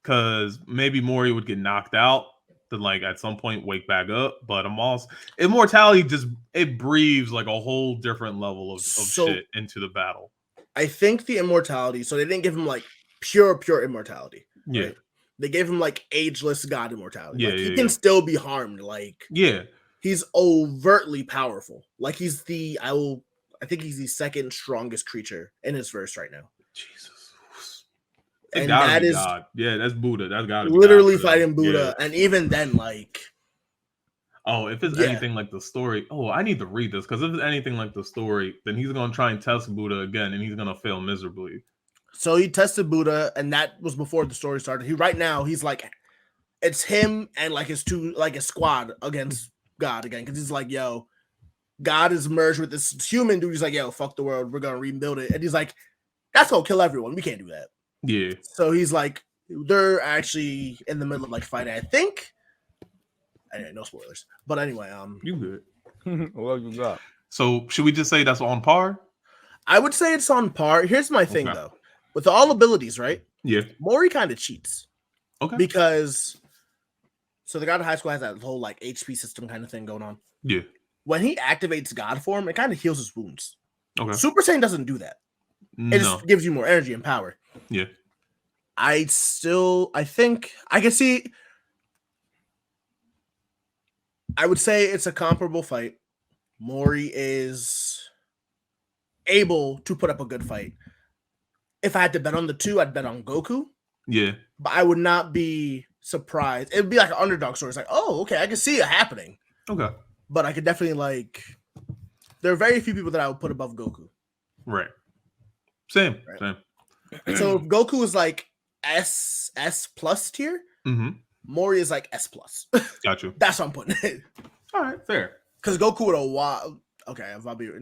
because maybe Mori would get knocked out, then like at some point wake back up. But I'm also immortality it breathes like a whole different level of shit into the battle. I think the immortality, so they didn't give him like pure immortality. Yeah. Right? They gave him like ageless god immortality. Yeah, like, he can still be harmed. Like, yeah, he's overtly powerful. Like he's I think he's the second strongest creature in his verse right now. Jesus. And that is God. Yeah, that's Buddha. That's gotta be literally fighting Buddha. Yeah. And even then, like, oh, if it's anything like the story, I need to read this because if it's anything like the story, then he's gonna try and test Buddha again, and he's gonna fail miserably. So he tested Buddha, and that was before the story started. He's like, it's him and like his squad against God again, because he's like, yo, God is merged with this human dude. He's like, yo, fuck the world, we're gonna rebuild it, and he's like, that's gonna kill everyone. We can't do that. Yeah. So he's like, they're actually in the middle of like fighting. I think. Anyway, no spoilers. But anyway, you good? What you got? So should we just say that's on par? I would say it's on par. Here's my thing though. With all abilities, right? Yeah. Mori kind of cheats. Okay. Because the God of High School has that whole like HP system kind of thing going on. Yeah. When he activates God form, it kind of heals his wounds. Okay. Super Saiyan doesn't do that. It just gives you more energy and power. Yeah. I think I can see. I would say it's a comparable fight. Mori is able to put up a good fight. If I had to bet on the two, I'd bet on Goku. Yeah. But I would not be surprised. It would be like an underdog story. It's like, oh, okay, I can see it happening. Okay. But I could definitely there are very few people that I would put above Goku. Right. Same. Right. Same. So if Goku is like S plus tier, Mori is like S plus. Got you. That's what I'm putting it. All right, fair. Because Goku would have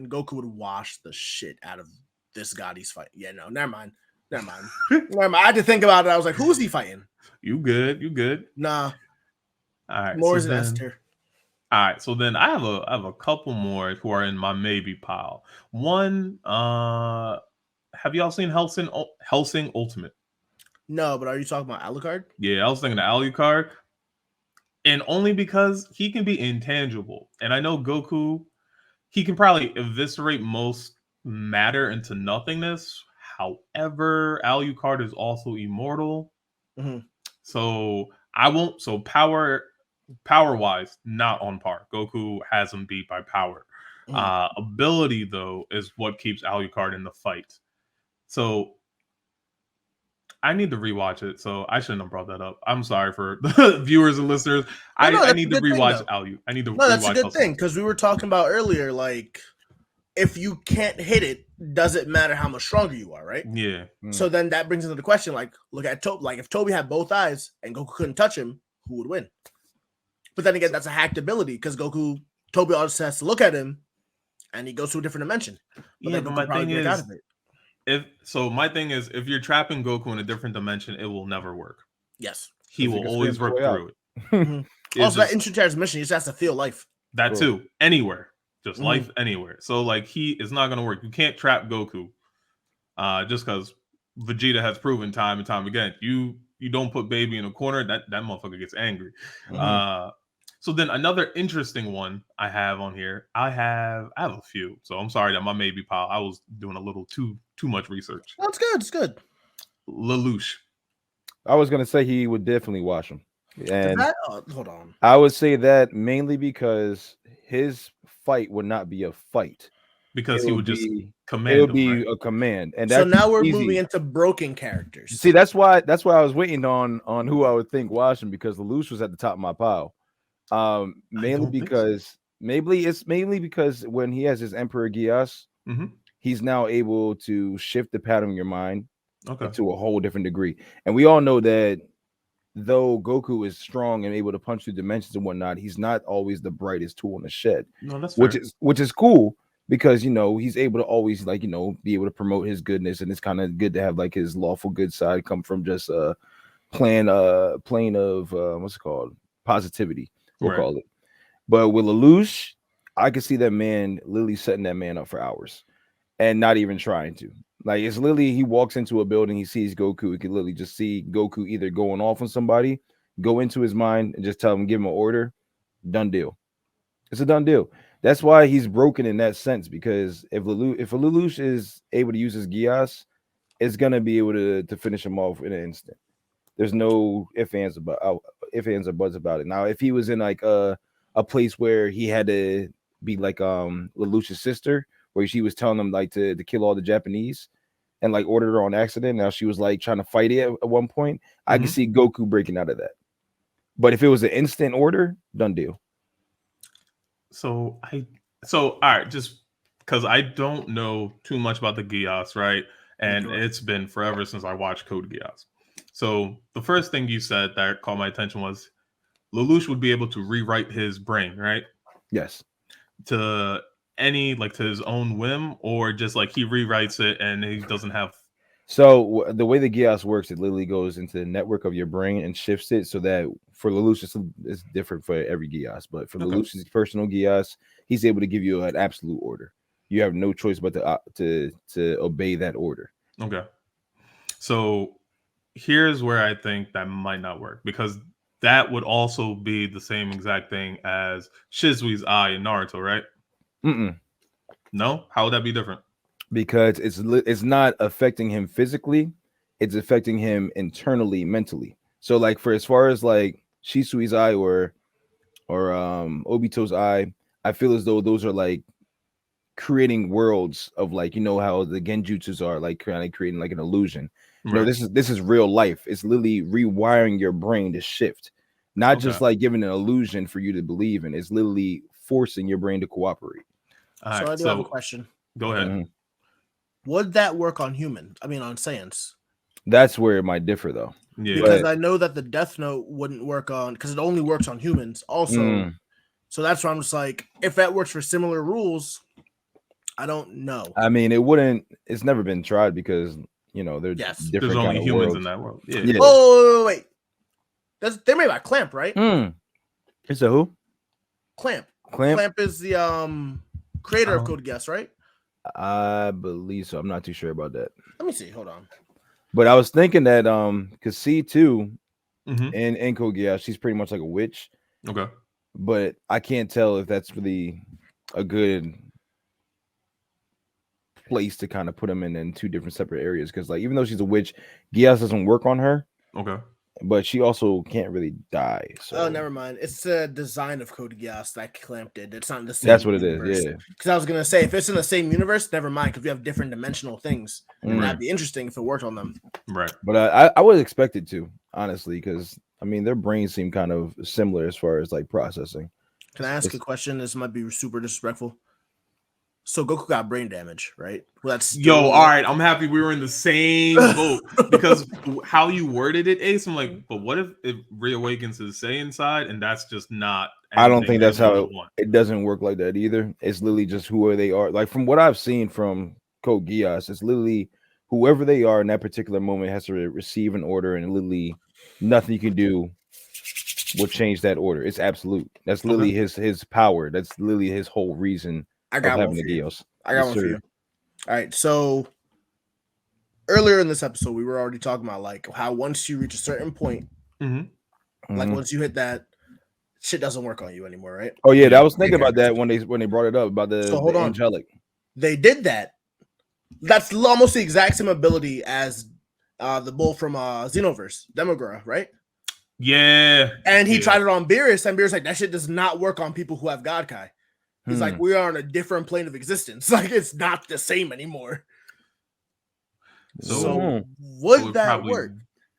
Goku would wash the shit out of this god he's fighting. Yeah, no, never mind. I had to think about it. I was like, who's he fighting? You good? Nah. All right. Mori's an S tier. All right, so then I have a couple more who are in my maybe pile. One, have y'all seen Hellsing Ultimate? No, but are you talking about Alucard? Yeah, I was thinking of Alucard, and only because he can be intangible, and I know Goku, he can probably eviscerate most matter into nothingness. However, Alucard is also immortal, so I won't. So Power wise, not on par. Goku has him beat by power. Ability, though, is what keeps Alucard in the fight. So I need to rewatch it. So I shouldn't have brought that up. I'm sorry for the viewers and listeners. I need to rewatch Alu. I need to. No, that's a good thing because we were talking about earlier. Like, if you can't hit it, does it matter how much stronger you are, right? Yeah. So then that brings into the question. Like, look at Toby. Like, if Toby had both eyes and Goku couldn't touch him, who would win? But then again, that's a hacked ability because Toby also has to look at him, and he goes to a different dimension. But my thing is, my thing is, if you're trapping Goku in a different dimension, it will never work. Yes, he will always work through it. Also, that instant transmission, he just has to feel life. That too, anywhere, just life anywhere. So he is not going to work. You can't trap Goku, just because Vegeta has proven time and time again. You don't put baby in a corner, that motherfucker gets angry. So then another interesting one I have on here, I have a few. So I'm sorry that my maybe pile, I was doing a little too much research. That's good. It's good. Lelouch. I was gonna say he would definitely wash him. And hold on. I would say that mainly because his fight would not be a fight. Because he would just command. It would be a command. And so now we're moving into broken characters. See, that's why I was waiting on who I would think washing, because Lelouch was at the top of my pile. Mainly because when he has his Emperor Gias, he's now able to shift the pattern in your mind to a whole different degree. And we all know that though Goku is strong and able to punch through dimensions and whatnot, he's not always the brightest tool in the shed. No, that's which is cool, because he's able to always be able to promote his goodness, and it's kind of good to have his lawful good side come from just a plane of what's it called, positivity, we'll call it. But with Lelouch, I could see that man literally setting that man up for hours and not even trying to. It's literally, he walks into a building, he sees Goku, he can literally just see Goku either going off on somebody, go into his mind and just tell him, give him an order, done deal. It's a done deal. That's why he's broken in that sense, because if Lelouch is able to use his Gias, it's gonna be able to finish him off in an instant. There's no ifs, ands, or buts about it. Now, if he was in a place where he had to be Lelouch's sister, where she was telling him to kill all the Japanese and ordered her on accident. Now she was trying to fight it at one point. I can see Goku breaking out of that. But if it was an instant order, done deal. So all right, just because I don't know too much about the Gias, right? And it's been forever since I watched Code Geass. So the first thing you said that caught my attention was Lelouch would be able to rewrite his brain, right? Yes. To to his own whim, or just he rewrites it and he doesn't have. So the way the Gias works, it literally goes into the network of your brain and shifts it so that for Lelouch, it's different for every Gias, but for Lelouch's personal Gias, he's able to give you an absolute order. You have no choice but to obey that order. Okay. So here's where I think that might not work, because that would also be the same exact thing as Shizui's eye in Naruto, right? No? How would that be different? Because it's not affecting him physically. it's affecting him internally, mentally. So like for as far as like Shisui's eye or Obito's eye, I feel as though those are like creating worlds of like, you know how the genjutsus are like kind of creating like an illusion. You know, this is real life. It's literally rewiring your brain to shift, not just like giving an illusion for you to believe in. It's literally forcing your brain to cooperate. So I do have a question. Go ahead. Mm-hmm. Would that work on humans? I mean, on Saiyans? That's where it might differ, though. Yeah. Because I know that the Death Note wouldn't work on, because it only works on humans. Also, so that's why I'm just like, if that works for similar rules, I don't know. I mean, it wouldn't. It's never been tried because you know they're different. There's only kind of humans worlds. in that world. Yeah. Oh wait, they're made by Clamp, right? It's a who? Clamp. Clamp is the creator of Code Geass, right? I believe so. I'm not too sure about that. Let me see. Hold on. But I was thinking that because C2 in Code Geass, she's pretty much like a witch. Okay. But I can't tell if that's really a good place to kind of put them in two different separate areas. Because like even though she's a witch, Geass doesn't work on her. Okay. But she also can't really die. So. Oh, never mind. It's the design of Code Geass that Clamp did. It's not the same. That's what universe. it is. Yeah. Because I was gonna say if it's in the same universe, never mind. Because we have different dimensional things. That'd be interesting if it worked on them. Right. But I would expect it to, honestly, because I mean their brains seem kind of similar as far as like processing. Can I ask a question? This might be super disrespectful. So Goku got brain damage, right? Well, that's all right. I'm happy we were in the same boat because how you worded it, Ace. I'm like, but what if it reawakens to the Saiyan side, and that's just not? I don't think that's how it doesn't work like that either. It's literally just who they are. Like from what I've seen from Code Geass, it's literally whoever they are in that particular moment has to receive an order, and literally nothing you can do will change that order. It's absolute. That's literally his power. That's literally his whole reason. I got one for you. I got one for you. All right. So earlier in this episode, we were already talking about like how once you reach a certain point, like once you hit that, shit doesn't work on you anymore, right? Oh yeah, I was thinking about that when they brought it up about the angelic. They did that. That's almost the exact same ability as the bull from Xenoverse, Demogorgon, right? Yeah. And he tried it on Beerus, and Beerus like that shit does not work on people who have Godkai. He's like, we are on a different plane of existence. Like, it's not the same anymore. So would that work?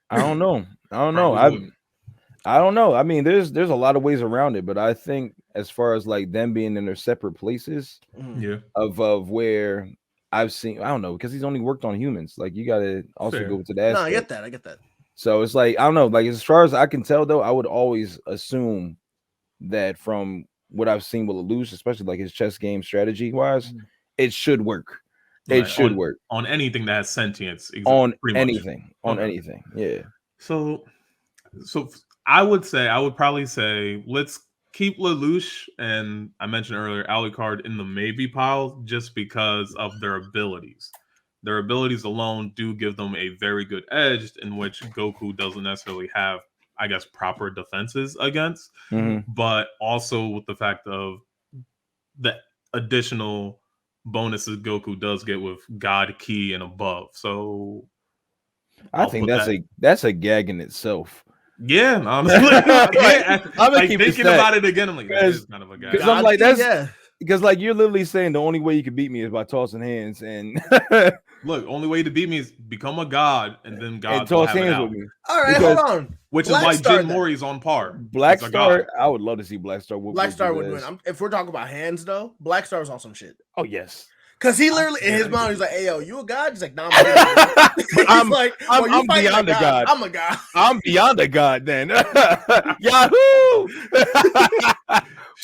I don't know. I don't know. I mean, there's a lot of ways around it, but I think as far as like them being in their separate places, of where I've seen, I don't know, because he's only worked on humans. Like, you gotta also go to that. No, I get that. So it's like, I don't know. Like, as far as I can tell, though, I would always assume that from what I've seen with Lelouch, especially like his chess game strategy wise, it should work. It should work on anything that has sentience. On anything. Yeah. So I would probably say let's keep Lelouch and I mentioned earlier Alucard in the maybe pile just because of their abilities. Their abilities alone do give them a very good edge in which Goku doesn't necessarily have, I guess, proper defenses against, but also with the fact of the additional bonuses Goku does get with God Ki and above. So I think that's a gag in itself. Yeah, honestly. I'm like thinking about it again. I'm like, that is kind of a gag. Because I'm like, because like you're literally saying the only way you can beat me is by tossing hands and look, only way to beat me is become a god and then God toss hands with me. All right, hold on. Which is why Jin Mori's on par. Black Star, I would love to see Black Star. Black Star would win. If we're talking about hands though, Black Star is on some shit. Oh yes. Because he literally in his mind, he's like, "Hey yo, you a god?" He's like, "Nah, I'm like, I'm beyond a god. I'm a god. I'm beyond a god." Then Yahoo!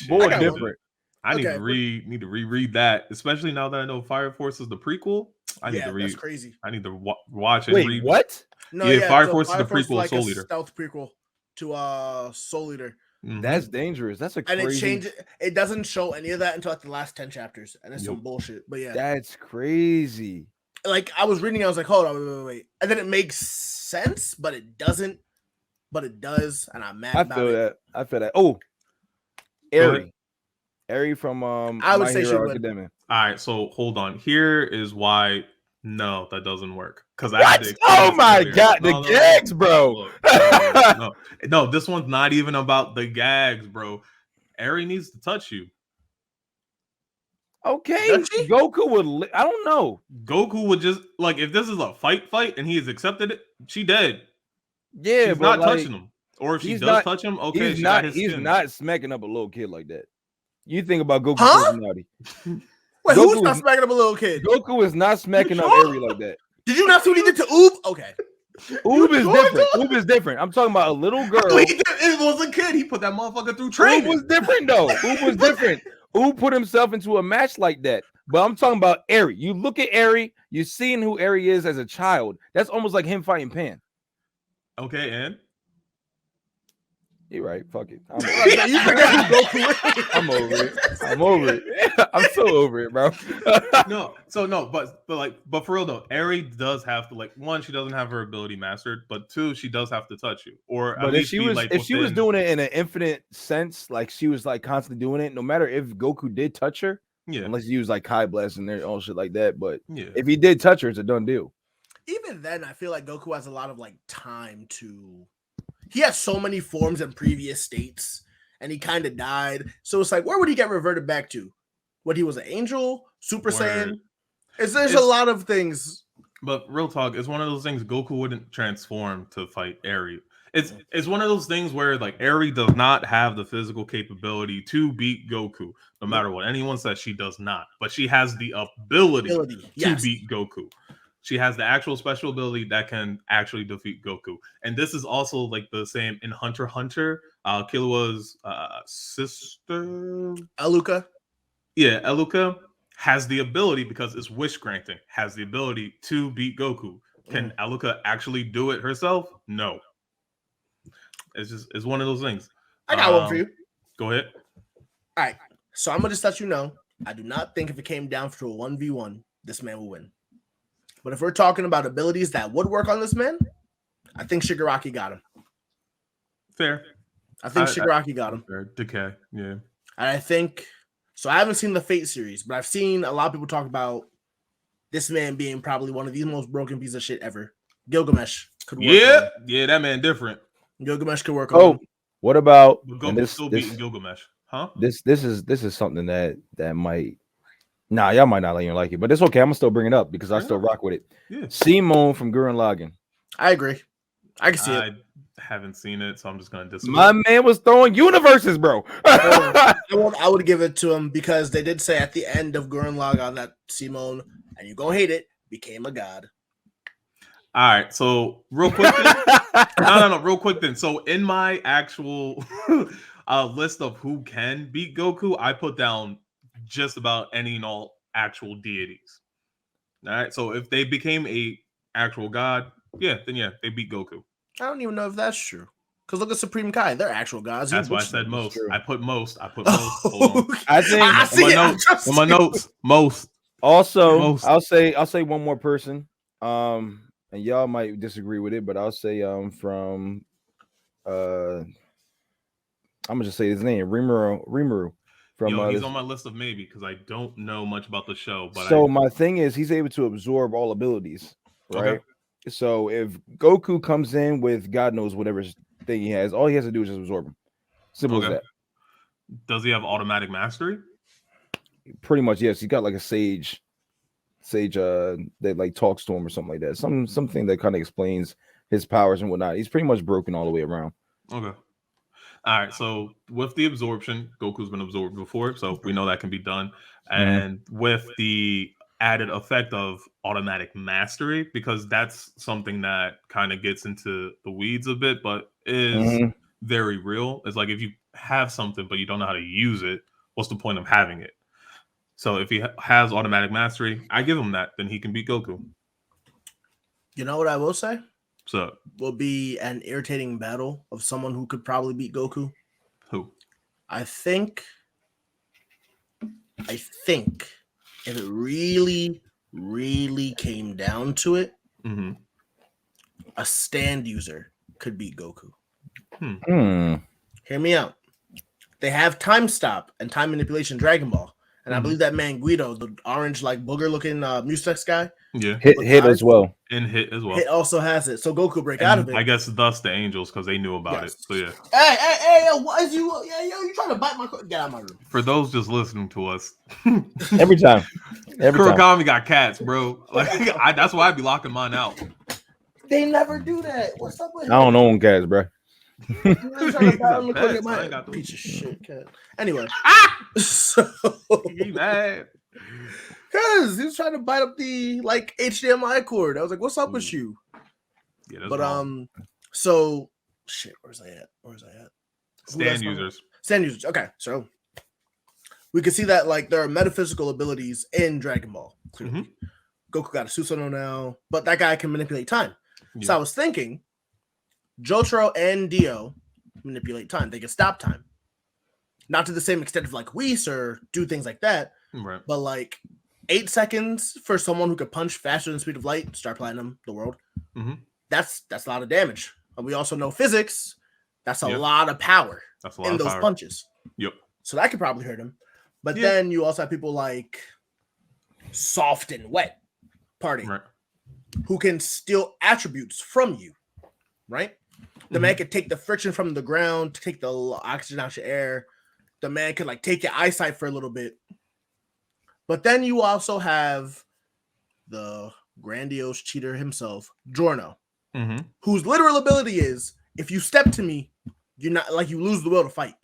Boy, different. I need to reread that, especially now that I know Fire Force is the prequel. I need to read. That's crazy. I need to watch and read. What? No, Fire Force is the prequel of Soul Eater. Stealth prequel to Soul Eater. That's dangerous. That's a crazy. And it changes. It doesn't show any of that until like the last 10 chapters, and it's some bullshit. But yeah, that's crazy. Like I was reading, I was like, hold on, wait, and then it makes sense, but it doesn't. But it does, and I'm mad about it. I feel that. Oh, Eri from I would say Hero Academia. All right, so hold on. Here is why No, that doesn't work. Because Oh my god, the gags, bro. No, this one's not even about the gags, bro. Eri needs to touch you. Okay, Goku would. I don't know. Goku would just like if this is a fight, and he has accepted it. She dead. Yeah, she's but not touching him. Or if she does touch him, okay, he's not smacking up a little kid like that. You think about Goku's personality. Wait, who's not smacking up a little kid? Goku is not smacking up Eri like that. Did you not see what he did to Oob? Okay. Oob is different. Oob is different. I'm talking about a little girl. It was a kid. He put that motherfucker through training. Oob was different though. Oob was different. Oob put himself into a match like that. But I'm talking about Eri. You look at Eri, you're seeing who Eri is as a child. That's almost like him fighting Pan. Okay, and you're right. Fuck it. I'm over it. I'm over it. I'm so over it, bro. But for real though, Eri does have to one, she doesn't have her ability mastered, but two, she does have to touch you. Or if she was doing it in an infinite sense, like she was like constantly doing it, no matter if Goku did touch her, unless he used like Kai Blast and there all shit like that. But if he did touch her, it's a done deal. Even then, I feel like Goku has a lot of like time to. He has so many forms in previous states, and he kind of died. So it's like, where would he get reverted back to? What, he was an angel, Super Saiyan? There's a lot of things. But real talk, it's one of those things. Goku wouldn't transform to fight Eri. It's one of those things where like Eri does not have the physical capability to beat Goku, no matter what anyone says. She does not, but she has the ability to beat Goku. She has the actual special ability that can actually defeat Goku. And this is also like the same in Hunter x Hunter. Killua's sister, Aluka. Yeah, Aluka has the ability, because it's wish granting, has the ability to beat Goku. Can Aluka actually do it herself? No. It's one of those things. I got one for you. Go ahead. All right. So I'm gonna just let you know, I do not think if it came down to a 1v1, this man will win. But if we're talking about abilities that would work on this man, I think Shigaraki got him. Fair. I think Shigaraki got him. Fair. Decay, yeah. And I think, so I haven't seen the Fate series, but I've seen a lot of people talk about this man being probably one of the most broken pieces of shit ever. Gilgamesh could work on. Yeah, that man different. Gilgamesh could work on. What about Goku's still beating Gilgamesh? Huh? This is something that might. Nah, y'all might not even like it, but it's okay. I'm gonna still bring it up because I still rock with it. Yeah. Simone from Gurren Lagann. I agree. I can see it. I haven't seen it, so I'm just gonna disagree. My man was throwing universes, bro. I would give it to him because they did say at the end of Gurren Lagann that Simone, and you're gonna hate it, became a god. All right, so real quick. No, real quick then. So in my actual list of who can beat Goku, I put down just about any and all actual deities. All right, so if they became a actual god, then they beat Goku. I don't even know if that's true. Because look at Supreme Kai, they're actual gods. That's why I said most. I put most. Hold on. I think my notes. Most. Also, most. I'll say one more person. And y'all might disagree with it, but I'll say from I'm gonna just say his name, Rimuru. He's on my list of maybe because I don't know much about the show. But my thing is he's able to absorb all abilities, right? Okay. So if Goku comes in with God knows whatever thing he has, all he has to do is just absorb him. Simple as that. Does he have automatic mastery? Pretty much, yes. He's got like a sage that like talks to him or something like that. Something that kind of explains his powers and whatnot. He's pretty much broken all the way around. Okay. All right, so with the absorption, Goku's been absorbed before, so we know that can be done. And with the added effect of automatic mastery, because that's something that kind of gets into the weeds a bit, but is very real. It's like if you have something, but you don't know how to use it, what's the point of having it? So if he has automatic mastery, I give him that, then he can beat Goku. You know what I will say? So will be an irritating battle of someone who could probably beat Goku. Who? I think if it really, really came down to it, a stand user could beat Goku. Hear me out. They have time stop and time manipulation Dragon Ball. And I believe that man Guido, the orange like booger looking Musex guy, hit as well. And hit as well. Hit also has it. So Goku break out of it. I guess thus the Angels because they knew about it. So yeah. Hey, yo, what is you? Yeah, yo, you trying to bite my? Get out of my room. For those just listening to us, every time. Kurogami got cats, bro. Like that's why I be locking mine out. They never do that. What's up with him? I don't own cats, bro. Piece of shit cat. Anyway, so he mad. Cause he was trying to bite up the like HDMI cord. I was like, "What's up with you?" Yeah, but wrong. So shit. Where's I at? Stand users. Stand users. Okay, so we can see that like there are metaphysical abilities in Dragon Ball. Clearly, Goku got a Susanoo now, but that guy can manipulate time. Yeah. So I was thinking, Jotaro and Dio manipulate time. They can stop time, not to the same extent of like Whis or do things like that, right? But like 8 seconds for someone who could punch faster than the speed of light, Star Platinum, the world. That's a lot of damage. And we also know physics. That's a lot of power in those punches. Yep. So that could probably hurt him. But then you also have people like Soft and Wet Party, who can steal attributes from you, right? The man could take the friction from the ground to take the oxygen out your air. The man could like take your eyesight for a little bit. But then you also have the grandiose cheater himself, Giorno, whose literal ability is if you step to me, you're not like you lose the will to fight.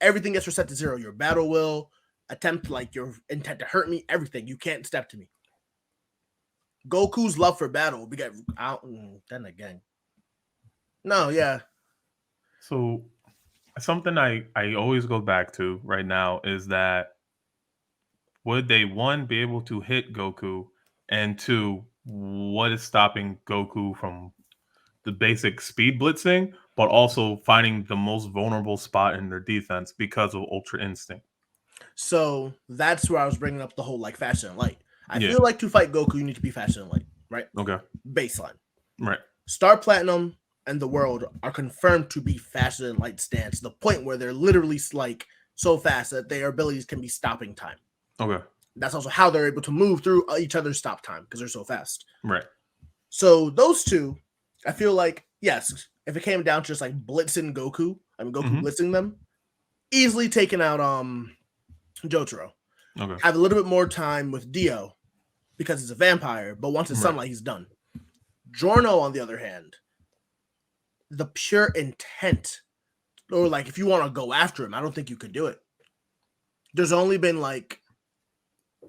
Everything gets reset to zero. Your battle will, attempt like your intent to hurt me, everything. You can't step to me. Goku's love for battle, we got out then again. No, yeah. So something I always go back to right now is that would they, one, be able to hit Goku, and two, what is stopping Goku from the basic speed blitzing, but also finding the most vulnerable spot in their defense because of Ultra Instinct? So that's where I was bringing up the whole like faster than light. I feel like to fight Goku, you need to be faster than light, right? Okay. Baseline. Right. Star Platinum and the world are confirmed to be faster than light stands to the point where they're literally like so fast that their abilities can be stopping time. Okay. That's also how they're able to move through each other's stop time because they're so fast. Right. So those two, I feel like, yes, if it came down to just like blitzing Goku, Goku blitzing them, easily taking out Jotaro. Okay. Have a little bit more time with Dio because he's a vampire, but once it's sunlight, he's done. Giorno, on the other hand, the pure intent, or like if you want to go after him, I don't think you could do it. There's only been like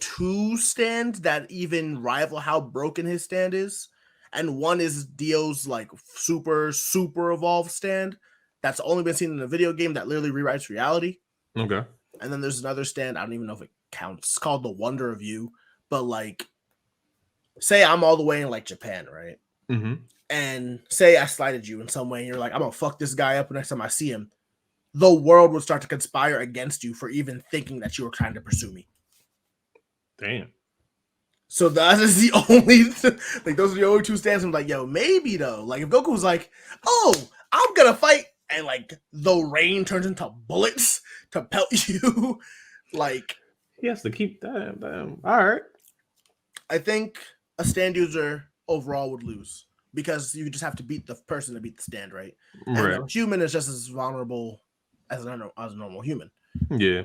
2 stands that even rival how broken his stand is, and one is Dio's like super evolved stand that's only been seen in a video game that literally rewrites reality. Okay. And then there's another stand, I don't even know if it counts. It's called the Wonder of You, but like, say I'm all the way in like Japan, right? And say I slighted you in some way, and you're like, I'm gonna fuck this guy up next time I see him. The world would start to conspire against you for even thinking that you were trying to pursue me. Damn. So that is the only like those are the only 2 stands. I'm like, yo, maybe though. Like if Goku was like, oh, I'm gonna fight, and like the rain turns into bullets to pelt you, like he has to keep that. All right. I think a stand user overall would lose because you just have to beat the person to beat the stand, right? And a human is just as vulnerable as a normal human. Yeah.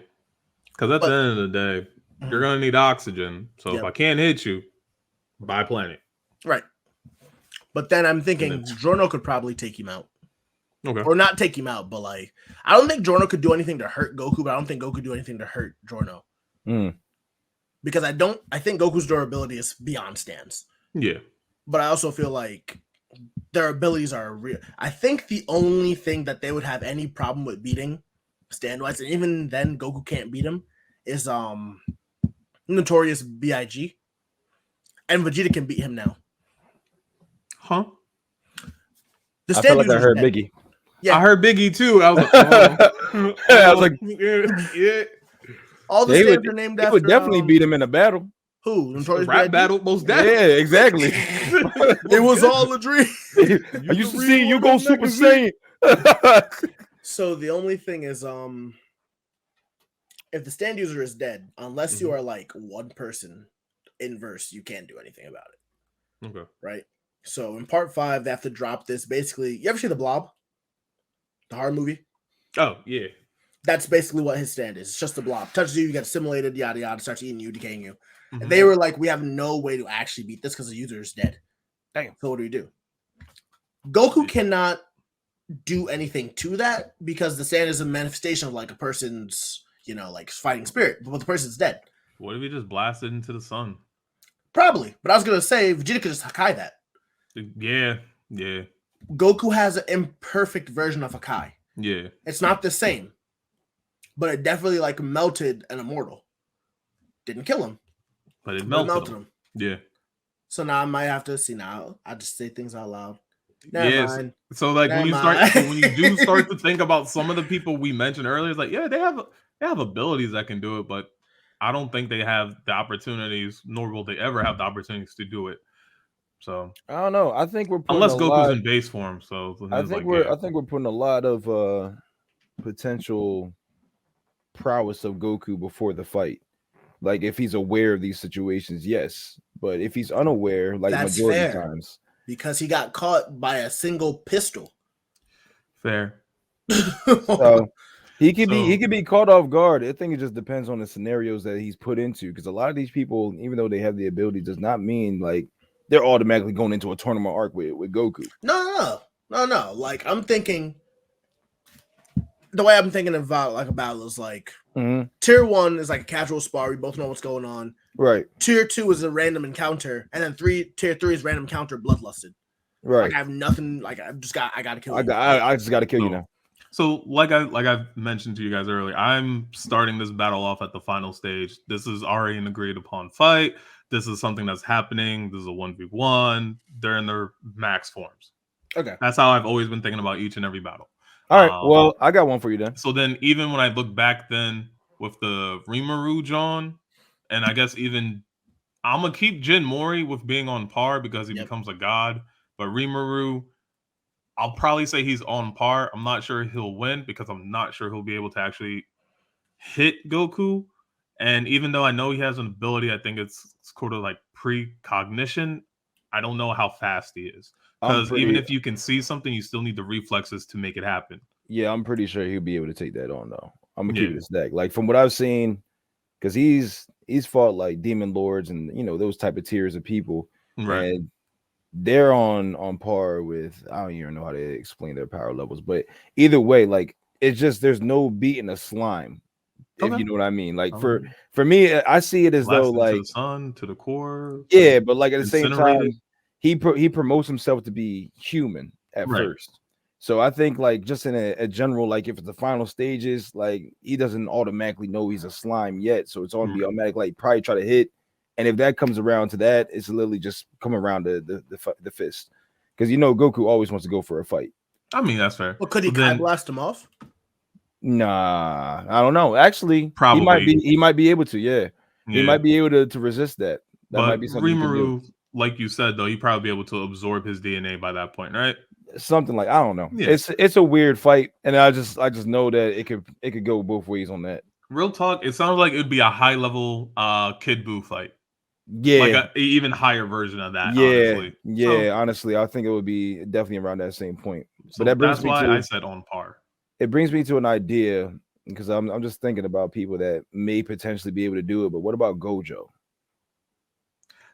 Because at the end of the day, you're going to need oxygen. So if I can't hit you, bye planet. Right. But then I'm thinking Giorno could probably take him out. Okay. Or not take him out, but like, I don't think Giorno could do anything to hurt Goku, but I don't think Goku could do anything to hurt Giorno. Because I think Goku's durability is beyond stands. Yeah. But I also feel like their abilities are real. I think the only thing that they would have any problem with beating stand-wise, and even then Goku can't beat him, is Notorious B.I.G. And Vegeta can beat him now. Huh? I feel like I heard Biggie. Yeah. I heard Biggie too. I was like, oh. I was like, yeah. All the stands are named after. He would definitely beat him in a battle. Who? Notorious rap battle, most definitely. Yeah, exactly. It was all a dream. I used to see you go Super Saiyan. So the only thing is, if the stand user is dead, unless you are like one person inverse, you can't do anything about it. Okay. Right? So in part 5, they have to drop this. Basically, you ever see The Blob? The horror movie? Oh, yeah. That's basically what his stand is. It's just a blob. Touches you, you get assimilated, yada yada, starts eating you, decaying you. Mm-hmm. And they were like, we have no way to actually beat this because the user is dead. Damn. So what do? Goku cannot do anything to that because the stand is a manifestation of like a person's, like fighting spirit, but the person's dead. What if he just blasted into the sun? Probably. But I was gonna say Vegeta could just Hakai that. Yeah. Goku has an imperfect version of Hakai. Yeah. It's not the same. But it definitely like melted an immortal. Didn't kill him. But it melted him. Yeah. So now I might have to see now. I just say things out loud. Yes. So like when you do start to think about some of the people we mentioned earlier, it's like, yeah, they have abilities that can do it, but I don't think they have the opportunities, nor will they ever have the opportunities to do it. So I don't know. I think we're unless Goku's in base form. So I think we're putting a lot of potential prowess of Goku before the fight. Like if he's aware of these situations, yes. But if he's unaware, like that's majority fair, of times. Because he got caught by a single pistol. Fair. So he could be caught off guard. I think it just depends on the scenarios that he's put into. Because a lot of these people, even though they have the ability, does not mean like they're automatically going into a tournament arc with Goku. No. Like I'm thinking. The way I'm thinking about like a battle is like tier 1 is like a casual spar. We both know what's going on. Right. Tier 2 is a random encounter, and then tier 3 is random encounter bloodlusted. Right. Like I have nothing. Like I gotta kill you. I just gotta kill you now. So like I mentioned to you guys earlier, I'm starting this battle off at the final stage. This is already an agreed upon fight. This is something that's happening. This is a 1v1. They're in their max forms. Okay. That's how I've always been thinking about each and every battle. All right. Well, I got one for you then. So then even when I look back then with the Rimuru John, and I guess even I'm going to keep Jin Mori with being on par because he becomes a god. But Rimuru, I'll probably say he's on par. I'm not sure he'll win because I'm not sure he'll be able to actually hit Goku. And even though I know he has an ability, I think it's sort of like precognition. I don't know how fast he is. Because even if you can see something, you still need the reflexes to make it happen. Yeah, I'm pretty sure he'll be able to take that on, though. I'm gonna keep it a stack. Like from what I've seen, because he's fought like demon lords and those type of tiers of people, right? And they're on par with. I don't even know how to explain their power levels, but either way, like it's just there's no beating a slime. If you know what I mean. Like for me, I see it as though like to the sun, to the core. Yeah, but like at the same time. He promotes himself to be human at first. So I think like just in a general, like if it's the final stages, like he doesn't automatically know he's a slime yet. So it's on be automatic, like probably try to hit. And if that comes around to that, it's literally just come around the fist. Because Goku always wants to go for a fight. I mean, that's fair. Well, could he blast him off? Nah, I don't know. Actually, probably he might be able to, yeah. He might be able to resist that. That might be something. Rimuru, like you said, though, he'd probably be able to absorb his DNA by that point, right? Something like I don't know. Yeah. It's a weird fight, and I just know that it could go both ways on that. Real talk, it sounds like it would be a high level Kid Buu fight. Yeah, like an even higher version of that. Yeah. Honestly, I think it would be definitely around that same point. So but that's why I said on par. It brings me to an idea because I'm just thinking about people that may potentially be able to do it. But what about Gojo?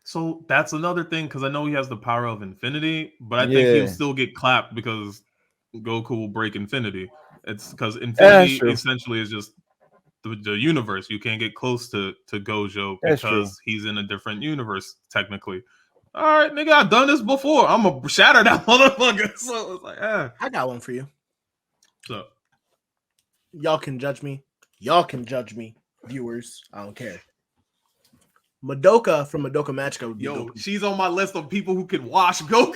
So that's another thing because I know he has the power of infinity, but I think he'll still get clapped because Goku will break infinity. It's because infinity essentially is just the universe. You can't get close to Gojo because he's in a different universe technically. All right, nigga, I've done this before. I'm gonna shatter that motherfucker. So it's like, I got one for you. So y'all can judge me. Y'all can judge me, viewers. I don't care. Madoka from Madoka Magica would be Goku. She's on my list of people who can wash Goku.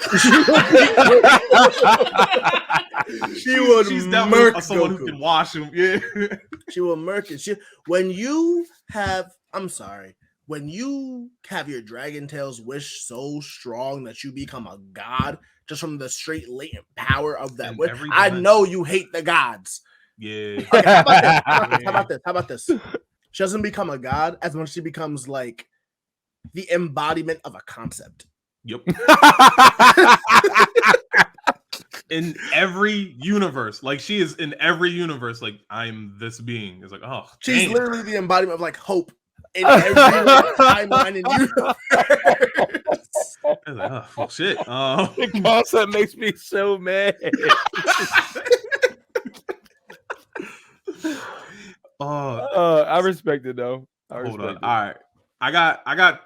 She's definitely someone who can wash him. Yeah, she will murk it. When you have your Dragon Tail's wish so strong that you become a god just from the straight latent power of that wish, I know you hate the gods. Yeah. Okay, how about this? She doesn't become a god as much as she becomes like the embodiment of a concept. Yep. In every universe, like she is in every universe. Like I'm this being. It's like, oh, she's damn. literally the embodiment of like hope in every like, timeline and universe. I was like, oh, well, shit. The concept makes me so mad. I respect it though. Hold on. All right, I got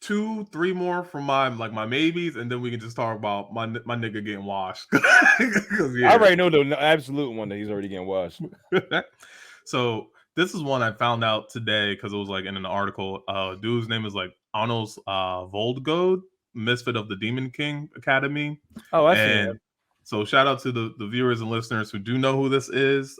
2-3 more from my maybes, and then we can just talk about my nigga getting washed. I already know the absolute one that he's already getting washed. So this is one I found out today because it was like in an article. Dude's name is like Arnold Voldgode, Misfit of the Demon King Academy. Oh, I see that. So shout out to the viewers and listeners who do know who this is.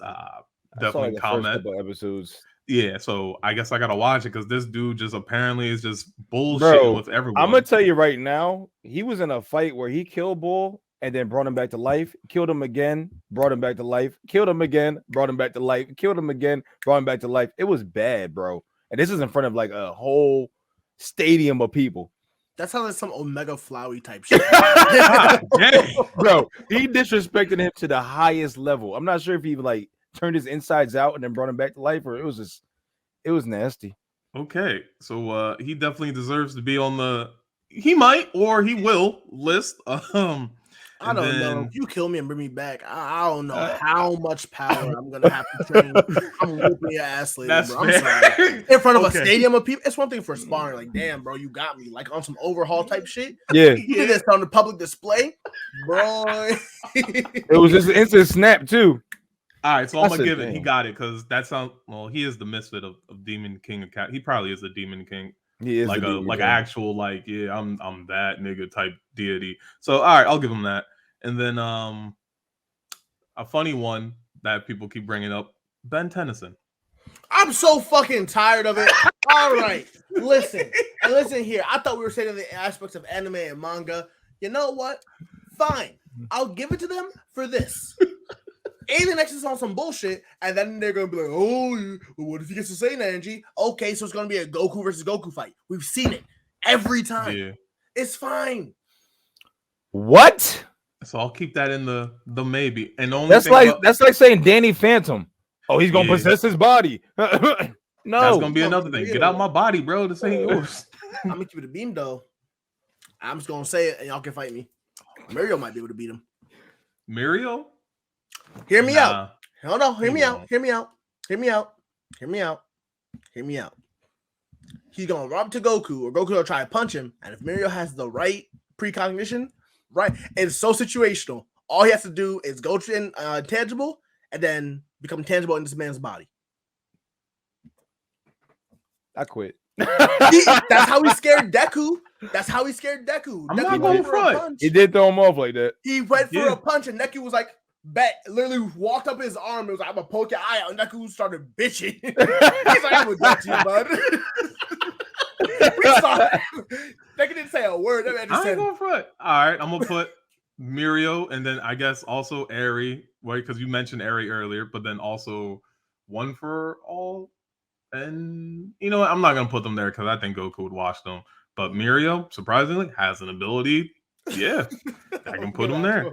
Definitely comment. First couple episodes. Yeah, so I guess I gotta watch it because this dude just apparently is just bullshitting with everyone. I'm gonna tell you right now, he was in a fight where he killed Bull and then brought him back to life, killed him again, brought him back to life, killed him again, brought him back to life, killed him again, brought him back to life. It was bad, bro. And this is in front of like a whole stadium of people. That sounds like some Omega Flowey type shit. Bro, he disrespected him to the highest level. I'm not sure if he like turned his insides out and then brought him back to life, or it was nasty. Okay, so he definitely deserves to be on the he might or he will list. I don't know. If you kill me and bring me back, I don't know how much power I'm gonna have to train. I'm whooping your ass later, bro. I'm sorry. In front of a stadium of people, it's one thing for sparring. Like, damn, bro, you got me. Like on some overhaul type shit. Yeah, you did this on the public display, bro. It was just an instant snap too. All right, so I'm gonna give it. He got it because that sounds. Well, he is the misfit of Demon King Academy. He probably is a Demon King. He is like an actual I'm that nigga type deity. So all right, I'll give him that. And then a funny one that people keep bringing up, Ben Tennyson. I'm so fucking tired of it. All right, listen here. I thought we were saying the aspects of anime and manga. You know what? Fine, I'll give it to them for this. Alien X is on some bullshit, and then they're gonna be like, "Oh, what if he gets the same energy?" Okay, so it's gonna be a Goku versus Goku fight. We've seen it every time. Yeah. It's fine. What? So I'll keep that in the maybe. And only that's like saying Danny Phantom. Oh, he's gonna possess his body. No, that's gonna be another thing. Get out my body, bro. This ain't yours. I'm gonna keep it a beam though. I'm just gonna say it, and y'all can fight me. Mario might be able to beat him. Mario? Hear me out. Hold on. Hear me out. Hear me out. Hear me out. Hear me out. Hear me out. He's gonna run up to Goku, or Goku will try to punch him. And if Mario has the right precognition, right, it's so situational. All he has to do is go to intangible and then become tangible in this man's body. I quit. That's how he scared Deku. That's how he scared Deku. I'm not going front. He did throw him off like that. He went for a punch, and Deku was like, bet, literally walked up his arm. It was like, I'm gonna poke your eye out, and Deku started bitching. He's like, I'm gonna get you, bud. We saw him. Deku didn't say a word. I ain't going front. All right, I'm gonna put Mirio, and then I guess also Eri, right? Because you mentioned Eri earlier, but then also One for All. And you know what? I'm not gonna put them there because I think Goku would wash them. But Mirio, surprisingly, has an ability. Yeah, I can put him there.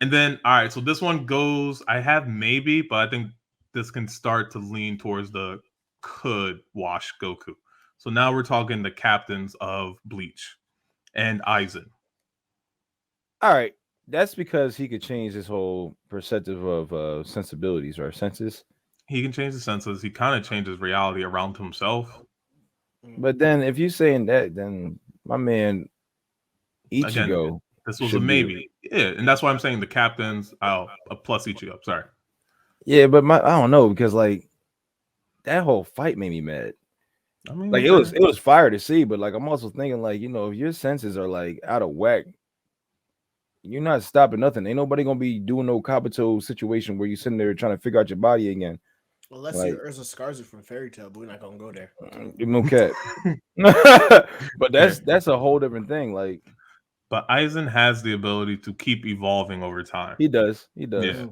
And then, all right, so this one goes, I have maybe, but I think this can start to lean towards the could wash Goku. So now we're talking the captains of Bleach and Aizen. All right, that's because he could change his whole perspective of sensibilities or senses. He can change the senses. He kind of changes reality around himself. But then if you're saying that, then my man Ichigo... Again, this was a maybe. Yeah, and that's why I'm saying the captains, a plus Ichigo. Sorry. Yeah, but I don't know, because like that whole fight made me mad. I mean, like it was fire to see, but like I'm also thinking, like, you know, if your senses are like out of whack, you're not stopping nothing. Ain't nobody gonna be doing no Kabuto situation where you're sitting there trying to figure out your body again. Well, let's see Urza Scarza from Fairy Tail, but we're not gonna go there. No cat. But that's a whole different thing. Like, but Aizen has the ability to keep evolving over time. He does. Yeah.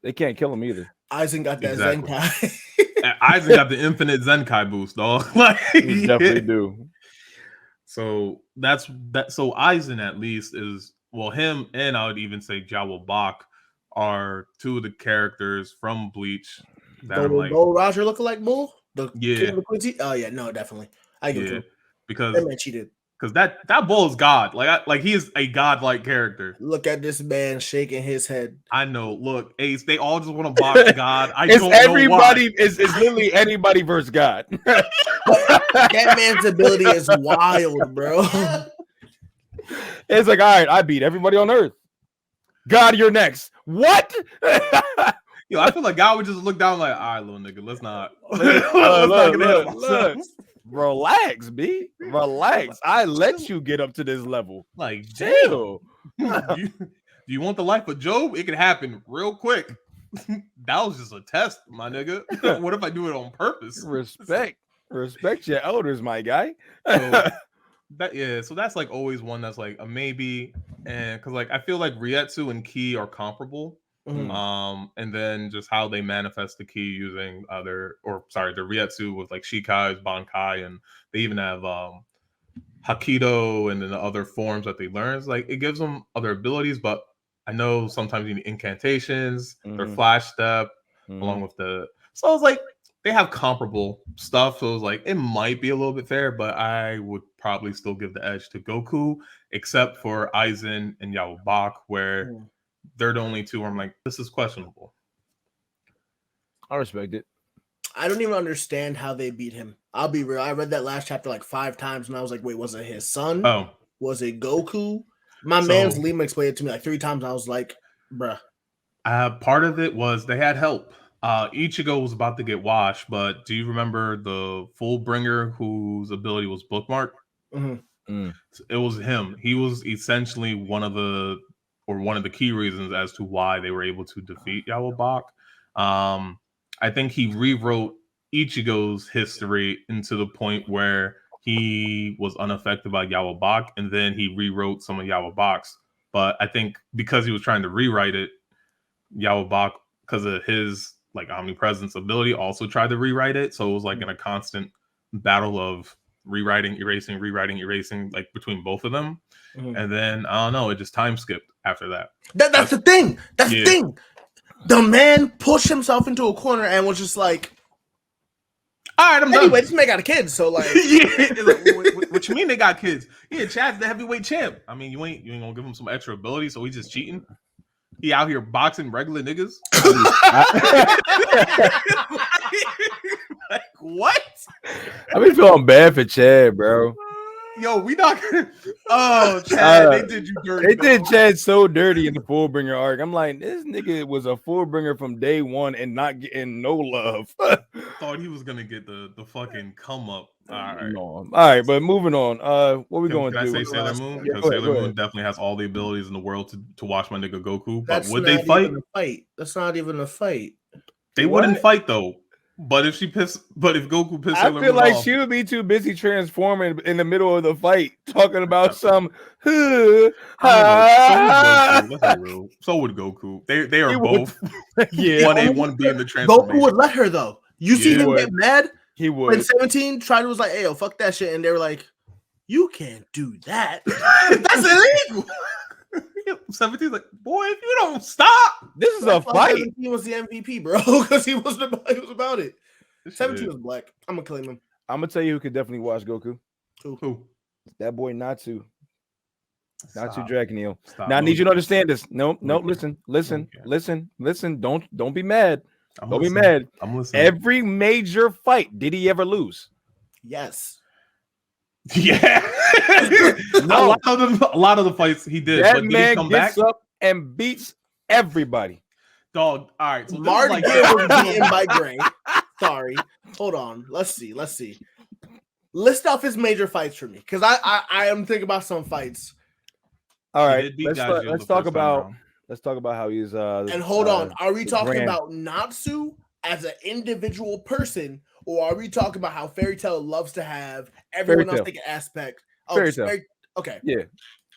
They can't kill him either. Aizen got that Zenkai. Aizen got the infinite Zenkai boost, dog. Like, You definitely do. So that's that. So Aizen at least is him, and I would even say Jawa Bach are two of the characters from Bleach that The I'm like, Bull Roger lookalike bull, the yeah, king of the Quincy. Oh yeah, no, definitely. I give it to him. because That man cheated. that bull is God. Like he is a godlike character. Look at this man shaking his head. I know. Look, Ace, they all just want to box God. I It's don't everybody. know why. It's literally anybody versus God. That man's ability is wild, bro. It's like, all right, I beat everybody on Earth. God, you're next. What? Yo, I feel like God would just look down like, all right, little nigga, let's not. Look. Relax, B. Relax. I let you get up to this level. Like, Chill. do you want the life of Job? It can happen real quick. That was just a test, my nigga. What if I do it on purpose? Respect your elders, my guy. So that's like always one that's like a maybe, and because like I feel like Rietsu and Ki are comparable. And then just how they manifest the Ki using the Rietsu with like Shikai's, Bankai, and they even have Hakido and then the other forms that they learn. It's like it gives them other abilities, but I know sometimes you need incantations, their flash step, along with so it's like they have comparable stuff. So it's like it might be a little bit fair, but I would probably still give the edge to Goku, except for Aizen and Yaobak, where they're the only two where I'm like, this is questionable. I respect it. I don't even understand how they beat him. I'll be real. I read that last chapter like 5 times, and I was like, wait, was it his son? Oh. Was it Goku? My man's Lima explained it to me like 3 times. I was like, bruh. Part of it was they had help. Ichigo was about to get washed, but do you remember the Fullbringer whose ability was bookmark? It was him. He was essentially one of the key reasons as to why they were able to defeat Yaobak. I think he rewrote Ichigo's history into the point where he was unaffected by Yaobak, and then he rewrote some of Yaobak's. But I think because he was trying to rewrite it, Yaobak, because of his like omnipresence ability, also tried to rewrite it. So it was like in a constant battle of rewriting, erasing, like between both of them. And then I don't know, it just time skipped after that. That's the thing. That's the thing. The man pushed himself into a corner and was just like, all right, I'm done. This man got a kid, so like, what you mean they got kids? Yeah, Chad's the heavyweight champ. I mean, you ain't gonna give him some extra ability, so he's just cheating. He out here boxing regular niggas. Like, what? I be feeling bad for Chad, bro. Yo, we not gonna. Oh, Chad, they did you dirty. They did Chad so dirty in the Fullbringer arc. I'm like, this nigga was a Fullbringer from day one and not getting no love. Thought he was gonna get the fucking come up. All right. No. All right, but moving on. What we going to do? Can I say Sailor Moon? Because Sailor Moon definitely has all the abilities in the world to watch my nigga Goku. But would they fight? That's not even a fight. They wouldn't fight though. But if Goku pissed Sailor Moon, I feel like she would be too busy transforming in the middle of the fight, talking about some. So would Goku. They are he both. Yeah, 1A, 1B in the transformation. Goku would let her though. You see him get mad. He would. When 17 tried, was like, "Hey, yo, fuck that shit," and they were like, "You can't do that. That's illegal." 17's like, boy, if you don't stop, this is a fight. 17 was the MVP, bro, because he was about it. 17 was black. I'm gonna claim him. I'm gonna tell you who could definitely watch Goku. Who? That boy Natsu. Natsu Dragoneel. Now I need you to understand this. No, listen. Don't be mad. Don't be mad. I'm listening. Every major fight, did he ever lose? Yes. Yeah. No, a lot of the fights he did. That but did man he come gets back? up and beats everybody. Dog. All right. So Marty was beaten by Gray. Sorry. Hold on. Let's see. List off his major fights for me, because I am thinking about some fights. All right. Let's talk about how he's and hold on. Are we talking about Natsu as an individual person? Or are we talking about how Fairy Tail loves to have everyone else take an aspect? Fairy Tail. Okay. Yeah.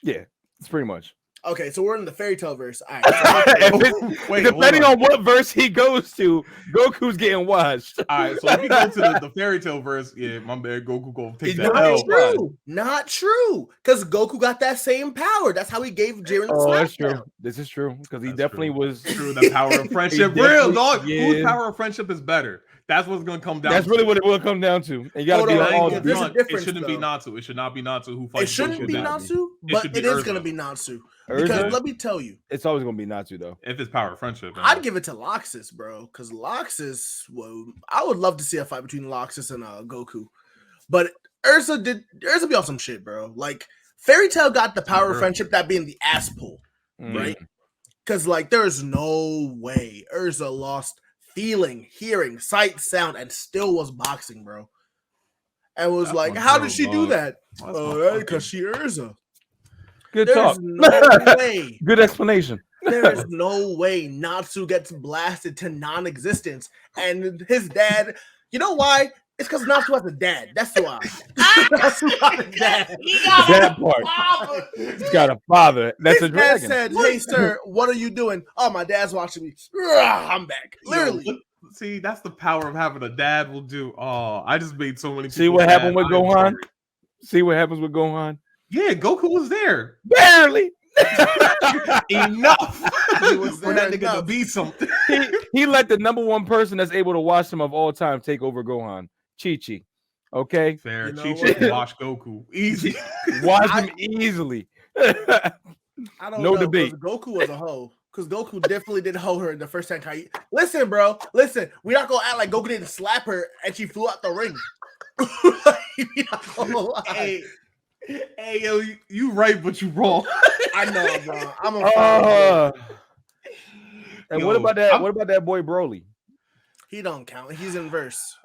It's pretty much. Okay, so we're in the fairy tale verse. All right. Wait, depending on what verse he goes to, Goku's getting washed. All right, so if you go to the fairy tale verse, yeah, my man Goku gonna take that L. Not true, because Goku got that same power. That's how he gave Jiren the slap. That's true. This is true because he definitely was true. The power of friendship, real dog. Yeah. Whose power of friendship is better? That's what's gonna come down. That's really what it will come down to. And you gotta be all the front. It shouldn't be Natsu. It should not be Natsu who fights. It shouldn't be Natsu, but it is gonna be Natsu. Because let me tell you, it's always gonna be Natsu though. If it's power of friendship, I'd give it to Loxus, bro. Because Loxus, well, I would love to see a fight between Loxus and Goku, but Ursa be on some shit, bro. Like Fairy Tail got the power of friendship, that being the ass pull, right? Because like there's no way Ursa lost feeling, hearing, sight, sound, and still was boxing, bro. And was like, how did she do that? Oh, because she Ursa. Good talk. No way. Good explanation. There is no way Natsu gets blasted to non-existence. And his dad, you know why? It's because Natsu has a dad. That's why. Natsu got a dad. That part. He's got a father. That's a dragon. His dad said, hey, sir, what are you doing? Oh, my dad's watching me. I'm back. Literally. See, that's the power of having a dad will do. Oh, I just made so many people. See what happened with Gohan? See what happens with Gohan? Yeah, Goku was there. Barely. Enough for that nigga to be something. He let the number one person that's able to watch him of all time take over Gohan. Chi-Chi. Okay? Fair. Chi-Chi can watch Goku. Easy. Watch him easily. I don't know. Debate. Goku was a hoe. Because Goku definitely did hoe her in the first Zenkai. Listen, bro. Listen. We're not going to act like Goku didn't slap her and she flew out the ring. We're not gonna lie. Hey, yo, you right, but you wrong. I know, bro. I'm a And yo, what about that? What about that boy Broly? He don't count. He's in verse.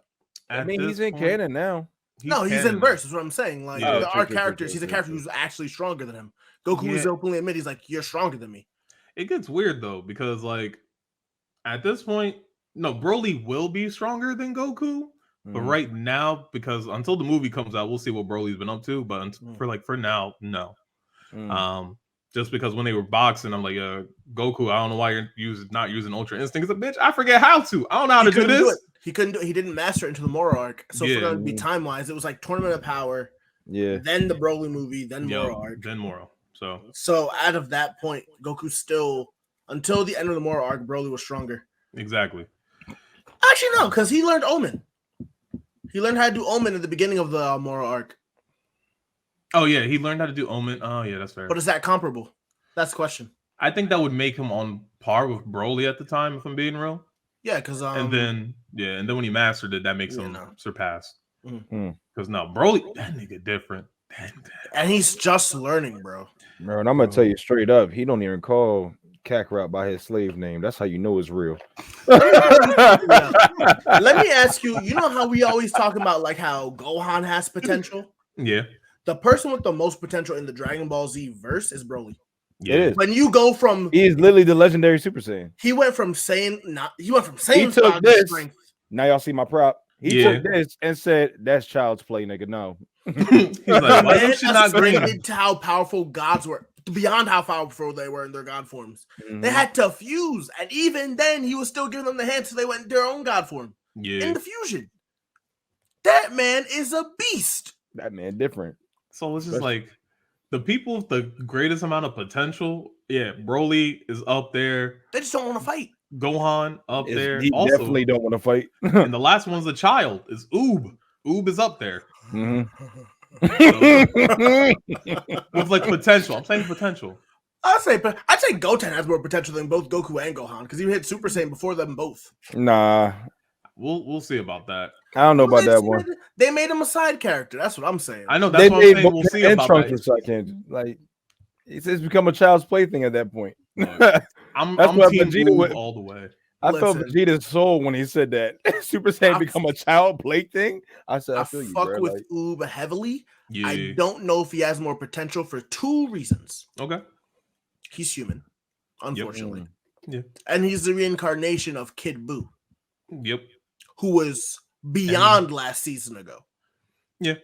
I mean, he's in canon now. He's in verse. Is what I'm saying. Like our characters, he's a character who's actually stronger than him. Goku is openly admit he's like, you're stronger than me. It gets weird though because like at this point, no, Broly will be stronger than Goku. But right now, because until the movie comes out, we'll see what Broly's been up to. But for now, no. Just because when they were boxing, I'm like, Goku, I don't know why you're not using Ultra Instinct. It's a bitch. I forget how to. I don't know how to do this. He couldn't do it. He didn't master it into the Moro arc. So for going to be time wise, it was like Tournament of Power. Yeah. Then the Broly movie. Then Moro arc. Then Moro. So out of that point, Goku still until the end of the Moro arc, Broly was stronger. Exactly. Actually, no, because he learned Omen. He learned how to do Omen at the beginning of the Moro arc. Oh, yeah. He learned how to do Omen. Oh, yeah, that's fair. But is that comparable? That's the question. I think that would make him on par with Broly at the time, if I'm being real. Yeah, because... and then when he mastered it, that makes him surpass. Because now, Broly, that nigga different. And he's just learning, bro. Bro, and I'm going to tell you straight up, he don't even call Kakarot by his slave name. That's how you know it's real. Let me ask you, you know how we always talk about like how Gohan has potential? Yeah. The person with the most potential in the Dragon Ball Z verse is Broly. Yeah. It is. When you go from he's literally the legendary Super Saiyan. He went from Saiyan he took this. Strength. Now y'all see my prop. He took this and said, that's child's play, nigga. No. He's like, why don't you not green? To how powerful gods were. Beyond how powerful they were in their god forms. They had to fuse, and even then he was still giving them the hand so they went into their own god form. Yeah. In the fusion. That man is a beast. That man different. So it's just like the people with the greatest amount of potential, Broly is up there. They just don't want to fight. Gohan up there. He also, definitely don't want to fight. And the last one's a child, is Oob. Oob is up there. With like potential. I'm saying potential. I'd say Goten has more potential than both Goku and Gohan because he hit Super Saiyan before them both. Nah. We'll see about that. I don't know about that one. They made him a side character. That's what I'm saying. I know that's what I'm saying. We'll see about that. Like it's become a child's play thing at that point. I'm Team Vegeta all the way. I felt Vegeta's soul when he said that Super Saiyan become a child play thing. I said, I feel you, fuck bro. with Oob heavily. Yeah. I don't know if he has more potential for two reasons. Okay. He's human, unfortunately. Yep. And he's the reincarnation of Kid Buu. Yep. Who was beyond last season ago. Yeah.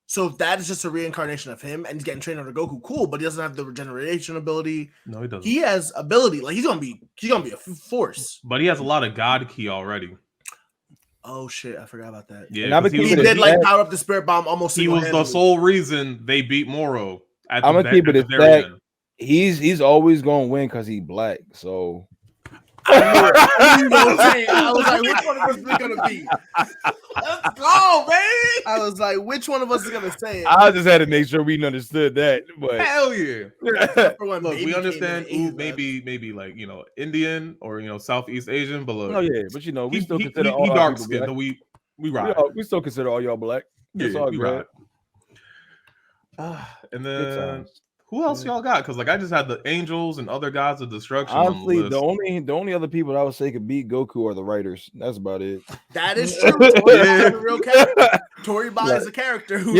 So if that is just a reincarnation of him and he's getting trained under Goku, cool, but he doesn't have the regeneration ability. No, he doesn't. He has ability, like he's gonna be a force. But he has a lot of God Ki already. Oh shit, I forgot about that. Yeah, he did like power up the spirit bomb almost. He was the sole reason they beat Moro. I'm gonna keep it a stack. He's always gonna win because he's black. So I was like, which one of us is it gonna be? Let's go, man. I was like, which one of us is gonna say it? I just had to make sure we understood that. But hell yeah. Look, we understand maybe like Indian or Southeast Asian, but look, oh yeah, but we still consider all dark skinned, but we ride. We still consider all y'all black. It's all we good. And then who else y'all got? Because like I just had the angels and other gods of destruction. Honestly, the only other people that I would say could beat Goku are the writers. That's about it. That is true. Toriyama is a real character. Toriyama is a character who,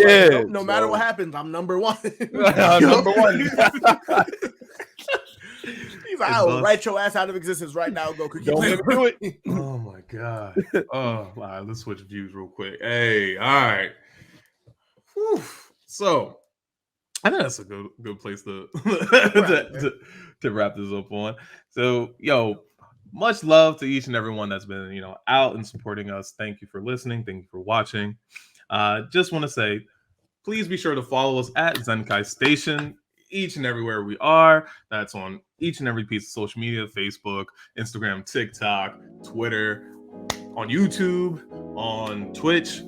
no matter what happens, I'm number one. I'm number one. He's like, I will write your ass out of existence right now, Goku. Don't let me do it. Oh my god. Oh, all right, let's switch views real quick. Hey, all right. Whew. So I think that's a good place to wrap this up on. So, much love to each and everyone that's been, out and supporting us. Thank you for listening. Thank you for watching. Just want to say, please be sure to follow us at Zenkai Station each and everywhere we are. That's on each and every piece of social media: Facebook, Instagram, TikTok, Twitter, on YouTube, on Twitch.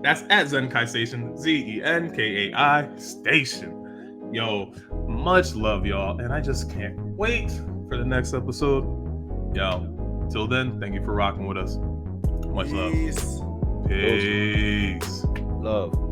That's at Zenkai Station, Zenkai Station. Yo, much love, y'all. And I just can't wait for the next episode. Yo, till then, thank you for rocking with us. Much love. Peace. Love.